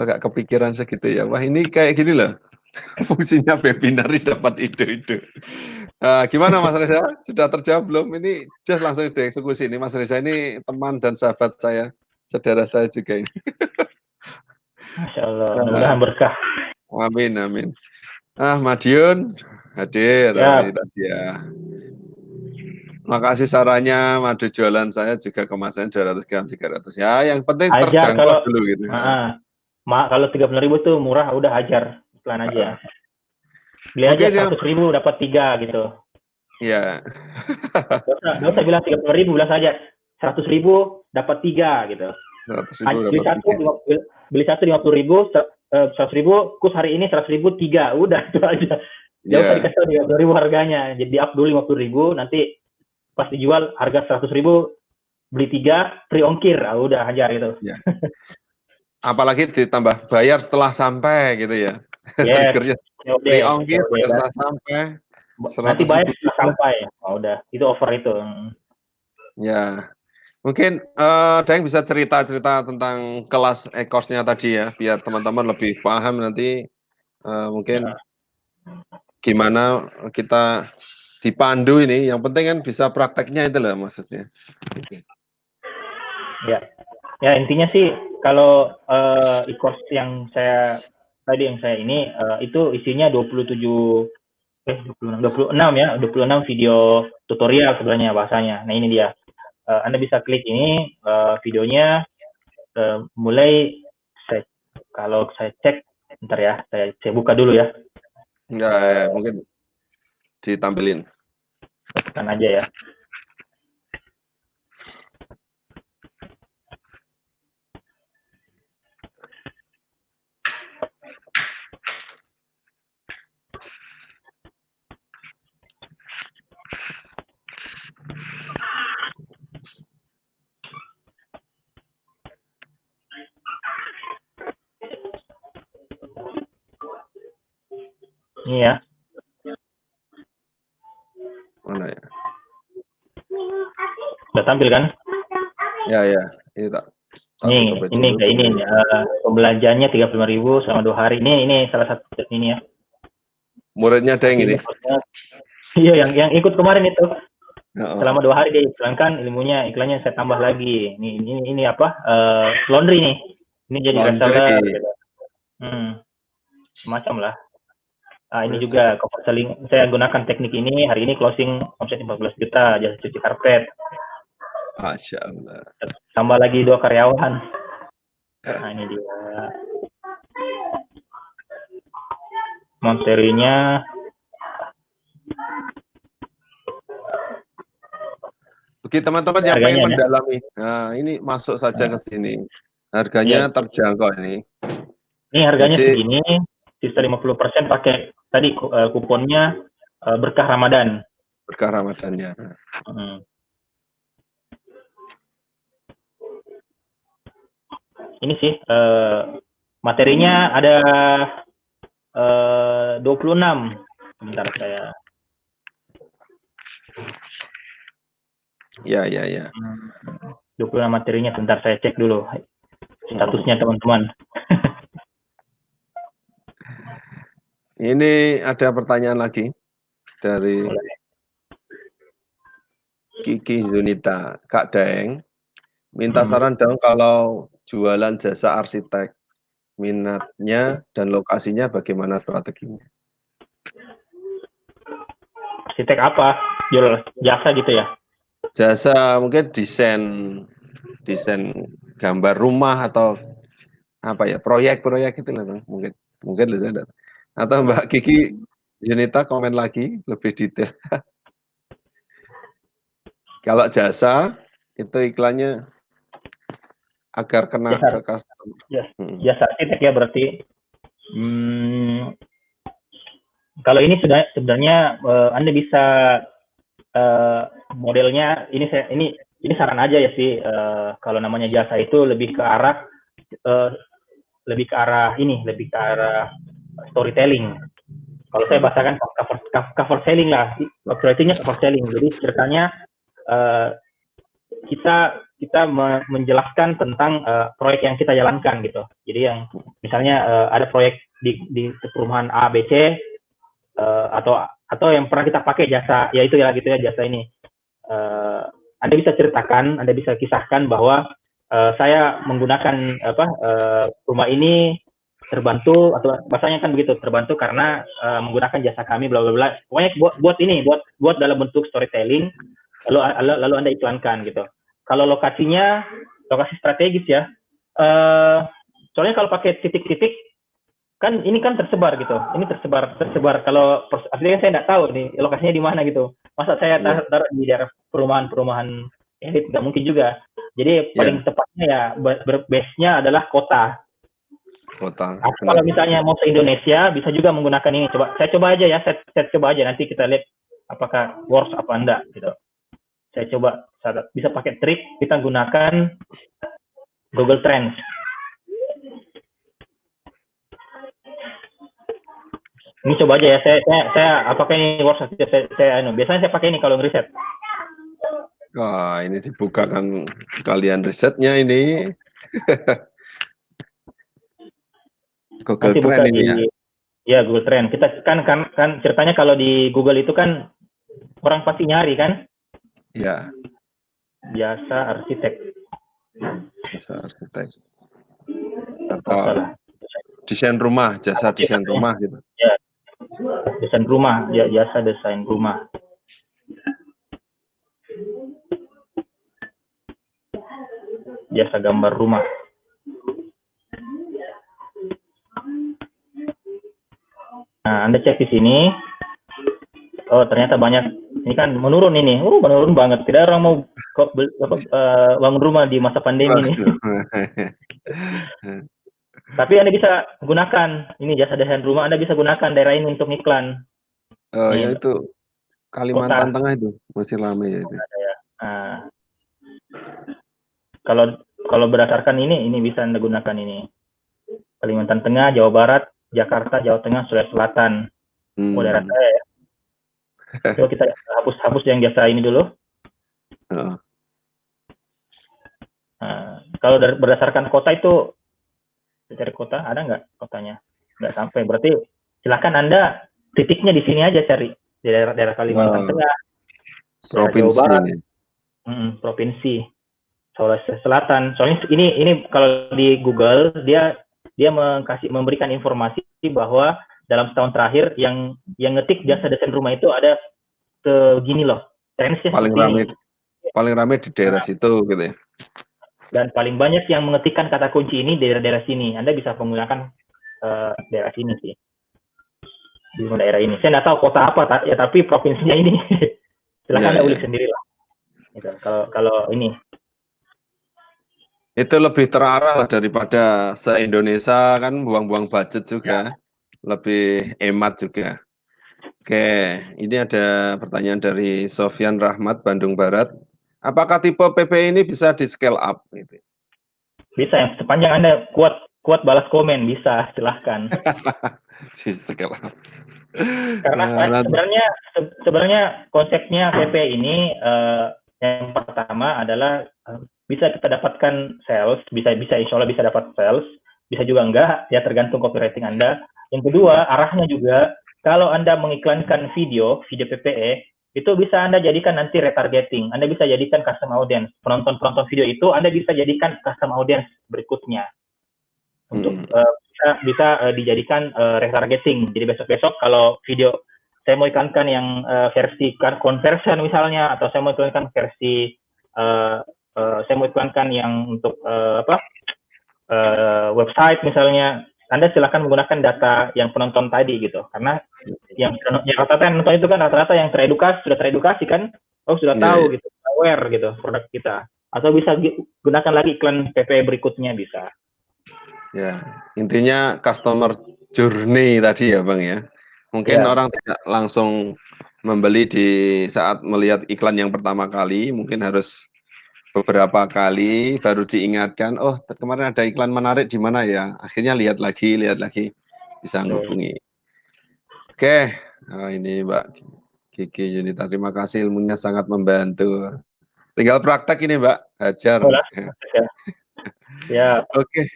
Agak kepikiran segitu ya. Wah, ini kayak gini loh. Fungsinya webinar ini dapat ide-ide. Gimana Mas Reza? Sudah terjawab belum? Ini just langsung dieksekusi. Ini Mas Reza ini teman dan sahabat saya, saudara saya juga ini. Masya Allah, mudah-mudahan berkah. Amin. Madiun hadir tadi ya. Makasih sarannya, madu jualan saya juga kemasannya 200 gram 300. Ya, yang penting terjangkau dulu gitu. Kalau 30.000 tuh murah, udah hajar iklan aja. Beli aja 100.000 dapat 3 gitu. Iya. Nggak usah bilang 30.000, bilang saja 100.000 dapat 3 gitu. Beli satu 50.000, 100.000, kus hari ini 100.000 3, udah itu aja. Nggak usah dikasih 30.000 harganya, jadi up dulu 50.000, nanti pas dijual harga 100.000 beli 3 free ongkir, udah hajar itu. Ya. Apalagi ditambah bayar setelah sampai gitu ya. Yes, Triggernya COD, free ongkir COD bayar kan. setelah sampai Nanti 100.000 bayar setelah sampai, udah itu offer itu. Ya, mungkin Daeng bisa cerita-cerita tentang kelas e-course-nya tadi ya, biar teman-teman lebih paham nanti mungkin gimana kita dipandu ini. Yang penting kan bisa prakteknya itu loh maksudnya. Ya, ya intinya sih kalau e-course yang saya tadi ini itu isinya 26 ya, 26 video tutorial sebenarnya bahasanya. Nah ini dia. Anda bisa klik ini videonya mulai kalau saya cek, bentar ya, saya buka dulu ya. Enggak, ya, mungkin ditampilin. Tekan aja ya. Ini ya. Mana ya? Udah tampil kan? Ya, ini tak. Ini pembelajarannya 35.000 selama 2 hari. Ini salah satu ini ya. Muridnya Daeng ini. Iya, yang ikut kemarin itu. Selama 2 hari dia iklankan ilmunya, iklannya saya tambah lagi. Ini apa? Laundry nih. Ini jadi reseller gitu. Semacam lah. Ini juga cover selling. Saya gunakan teknik ini. Hari ini closing omset 14 juta jasa cuci karpet. Masya Allah. Tambah lagi 2 karyawan. Nah ini dia. Materinya. Oke teman-teman yang pengen mendalami, nah ini masuk saja ke sini. Harganya terjangkau ini. Ini harganya segini, sisa 50% pakai tadi kuponnya berkah Ramadan. Berkah Ramadannya. Ini sih materinya ada 26. Sebentar saya. Ya. 26 materinya, sebentar saya cek dulu statusnya teman-teman. Ini ada pertanyaan lagi dari Kiki Zunita. Kak Daeng, minta saran dong kalau jualan jasa arsitek, minatnya dan lokasinya bagaimana strateginya? Arsitek apa? Jual jasa gitu ya? Jasa mungkin desain gambar rumah atau apa ya, proyek itu lah mungkin ada. Atau Mbak Kiki Yunita komen lagi lebih detail. Kalau jasa itu iklannya agar kena ke customer. Jasa arsitek ya berarti. Kalau ini sebenarnya Anda bisa modelnya ini saran aja ya sih, kalau namanya jasa itu lebih ke arah storytelling. Kalau saya bahasakan cover selling lah, copywritingnya cover selling. Jadi ceritanya kita menjelaskan tentang proyek yang kita jalankan gitu. Jadi yang misalnya ada proyek di perumahan A, B, C, atau yang pernah kita pakai jasa, ya itu ya gitu ya, jasa ini. Anda bisa ceritakan, Anda bisa kisahkan bahwa saya menggunakan rumah ini terbantu, atau bahasanya kan begitu, terbantu karena menggunakan jasa kami bla bla bla. Pokoknya buat dalam bentuk storytelling, lalu Anda iklankan gitu. Kalau lokasi strategis ya. Soalnya kalau pakai titik-titik kan ini kan tersebar gitu. Ini tersebar. Kalau aslinya saya nggak tahu nih lokasinya di mana gitu. Masa saya taruh di daerah perumahan elit, nggak mungkin juga. Jadi paling tepatnya ya base-nya adalah kota. Kalau misalnya mau se Indonesia bisa juga menggunakan ini. Saya coba aja ya, saya coba aja, nanti kita lihat apakah works apa enggak gitu. saya coba bisa pakai trik, kita gunakan Google Trends. Ini coba aja ya, saya apakah ini works? Biasanya saya pakai ini kalau ngeriset. Wah, ini dibukakan sekalian risetnya ini. Google Trend ini ya. Ya, Google Trend. Kita kan ceritanya kalau di Google itu kan orang pasti nyari kan? Ya. Jasa arsitek. Jasa arsitek. Atau desain rumah, jasa desain rumah gitu. Ya. Desain rumah, ya, jasa desain rumah. Jasa gambar rumah. Nah, Anda cek di sini. Oh, ternyata banyak. Ini kan menurun ini. Menurun banget. Tidak orang mau bangun rumah di masa pandemi ini. Tapi Anda bisa gunakan ini jasa desain rumah. Anda bisa gunakan daerah ini untuk iklan. Oh, ya itu Kalimantan Tengah itu masih ramai ya itu. Nah, kalau berdasarkan ini bisa Anda gunakan ini. Kalimantan Tengah, Jawa Barat, Jakarta, Jawa Tengah, Sulawesi Selatan. Daerah saya ya. Coba kita hapus yang jasa ini dulu. Nah, kalau berdasarkan kota itu, cari kota, ada nggak kotanya? Nggak sampai. Berarti silakan Anda titiknya di sini aja cari. Di daerah Kalimantan Tengah, provinsi. Jawa Barat, provinsi, Sulawesi Selatan. Soalnya ini kalau di Google dia memberikan informasi bahwa dalam setahun terakhir yang ngetik jasa desain rumah itu ada segini loh. Trendsnya paling ramai di daerah situ gitu ya. Dan paling banyak yang mengetikkan kata kunci ini daerah-daerah sini. Anda bisa menggunakan daerah sini sih. Di daerah ini. Saya nggak tahu kota apa ya, tapi provinsinya ini. Silahkan Anda ulik sendiri lah. Gitu. Kalau ini. Itu lebih terarah daripada se-Indonesia kan buang-buang budget juga. Lebih hemat juga. Oke, ini ada pertanyaan dari Sofyan Rahmat, Bandung Barat. Apakah tipe PP ini bisa di scale up? Bisa, yang sepanjang Anda kuat balas komen, bisa, silahkan. Di scale up. Karena sebenarnya konsepnya PP ini yang pertama adalah bisa kita dapatkan sales, bisa insya Allah bisa dapat sales, bisa juga enggak, ya tergantung copywriting Anda. Yang kedua, arahnya juga, kalau Anda mengiklankan video PPE, itu bisa Anda jadikan nanti retargeting. Anda bisa jadikan custom audience. Penonton video itu Anda bisa jadikan custom audience berikutnya. Untuk bisa dijadikan retargeting. Jadi besok-besok kalau video saya mau iklankan yang versi conversion misalnya, atau saya mau iklankan versi saya mau iklankan yang untuk website misalnya, Anda silakan menggunakan data yang penonton tadi gitu, karena yang rata-rata yang nonton itu kan rata-rata yang sudah teredukasi kan, sudah tahu gitu, aware gitu produk kita, atau bisa gunakan lagi iklan PP berikutnya bisa. Ya, intinya customer journey tadi ya Bang ya. Mungkin orang tidak langsung membeli di saat melihat iklan yang pertama kali, mungkin harus beberapa kali baru diingatkan, oh kemarin ada iklan menarik di mana ya, akhirnya lihat lagi bisa menghubungi. Oke, ini Mbak Kiki Yunita, terima kasih, ilmunya sangat membantu. Tinggal praktek ini Mbak, hajar. Ya. Oke,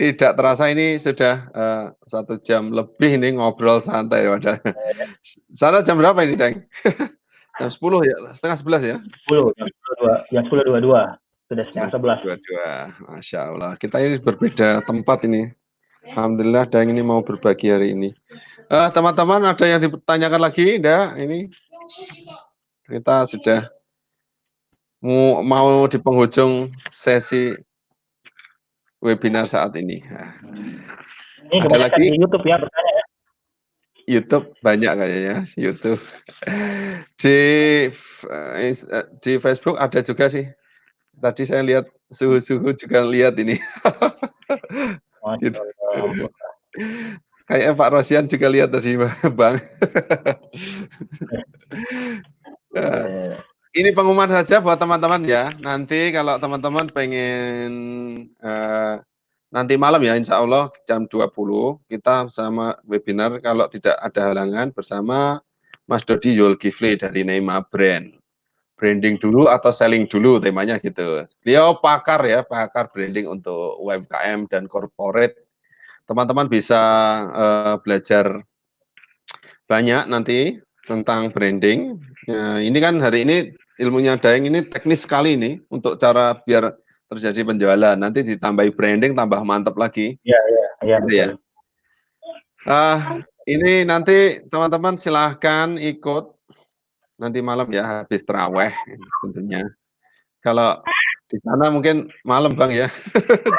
tidak terasa ini sudah 1 jam lebih ini ngobrol santai. Sana jam berapa ini Deng? Jam 10 ya, setengah 11 ya? 10, jam 10.22, sudah setengah 11. 22, Masya Allah. Kita ini berbeda tempat ini. Alhamdulillah Dang ini mau berbagi hari ini. Teman-teman ada yang ditanyakan lagi? Enggak, ini kita sudah mau di penghujung sesi webinar saat ini. Ini ada lagi di YouTube ya, bertanya ya. YouTube banyak kayaknya, YouTube. Di Facebook ada juga sih. Tadi saya lihat suhu-suhu juga lihat ini. Gitu. Kayak Pak Rosian juga lihat tadi Bang. ini pengumuman saja buat teman-teman ya. Nanti kalau teman-teman pengen nanti malam ya, insya Allah jam 20 kita sama webinar kalau tidak ada halangan bersama Mas Dodi Zulkifli dari Neymar Brand. Branding dulu atau selling dulu temanya gitu. Beliau pakar ya, pakar branding untuk UMKM dan corporate. Teman-teman bisa belajar banyak nanti tentang branding. Ini kan hari ini ilmunya Daeng ini teknis sekali nih untuk cara biar terjadi penjualan. Nanti ditambahi branding tambah mantap lagi. Iya, iya, iya, Gitu betul. ya. Ini nanti teman-teman silahkan ikut nanti malam ya habis terawih tentunya. Kalau di sana mungkin malam Bang ya,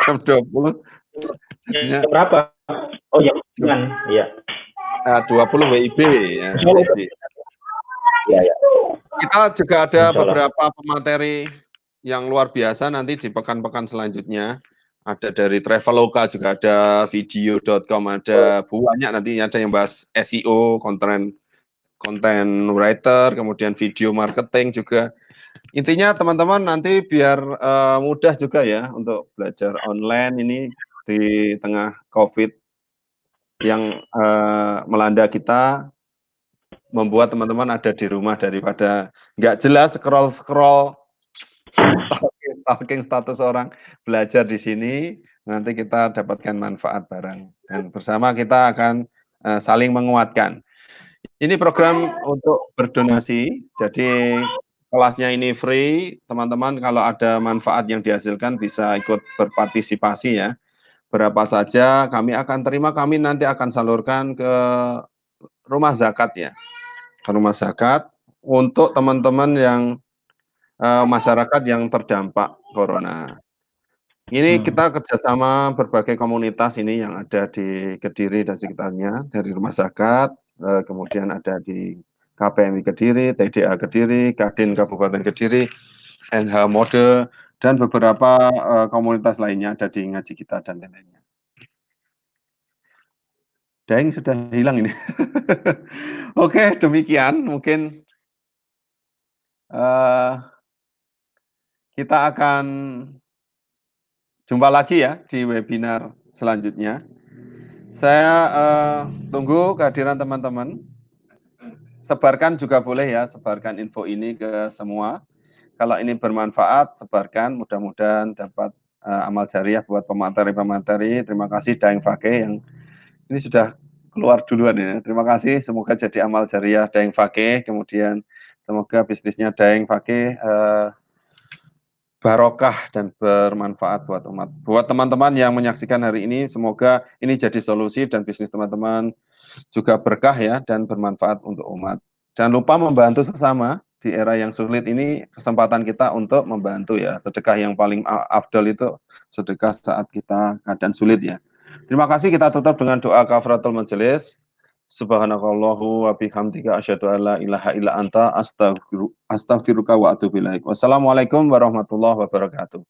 jam 20. Jadinya Jam berapa? Oh, jam 9. Iya. 20 WIB ya. Iya, iya. Kita juga ada Insya Allah. beberapa pemateri yang luar biasa nanti di pekan-pekan selanjutnya. Ada dari Traveloka juga ada, video.com ada, banyak nanti ada yang bahas SEO, content writer, kemudian video marketing juga. Intinya teman-teman nanti biar mudah juga ya untuk belajar online ini di tengah COVID yang melanda kita, membuat teman-teman ada di rumah daripada nggak jelas scroll-scroll stalking status orang, belajar di sini, nanti kita dapatkan manfaat bareng dan bersama kita akan saling menguatkan. Ini program untuk berdonasi, jadi kelasnya ini free, teman-teman kalau ada manfaat yang dihasilkan bisa ikut berpartisipasi ya. Berapa saja kami akan terima, kami nanti akan salurkan ke rumah zakat ya. Ke rumah zakat untuk teman-teman yang masyarakat yang terdampak corona. Ini kita kerjasama berbagai komunitas ini yang ada di Kediri dan sekitarnya, dari rumah zakat, kemudian ada di KPMI Kediri, TDA Kediri, Kadin Kabupaten Kediri, NH Mode, dan beberapa komunitas lainnya ada di Ngaji Kita dan lain-lainnya. Daeng sudah hilang ini. Oke, demikian mungkin kita akan jumpa lagi ya di webinar selanjutnya. Saya tunggu kehadiran teman-teman. Sebarkan juga boleh ya, sebarkan info ini ke semua. Kalau ini bermanfaat, sebarkan. Mudah-mudahan dapat amal jariah buat pemateri-pemateri. Terima kasih Daeng Fakih yang ini sudah keluar duluan ya. Terima kasih. Semoga jadi amal jariah Daeng Fakih. Kemudian semoga bisnisnya Daeng Fakih barokah dan bermanfaat buat umat. Buat teman-teman yang menyaksikan hari ini, semoga ini jadi solusi dan bisnis teman-teman juga berkah ya dan bermanfaat untuk umat. Jangan lupa membantu sesama di era yang sulit ini, kesempatan kita untuk membantu ya. Sedekah yang paling afdal itu sedekah saat kita keadaan sulit ya. Terima kasih, kita tutup dengan doa kafaratul majelis. Subhanakallahu wa bihamdika asyhadu an la ilaha illa anta astaghfiruka wa atubu ilaik. Wassalamualaikum warahmatullahi wabarakatuh.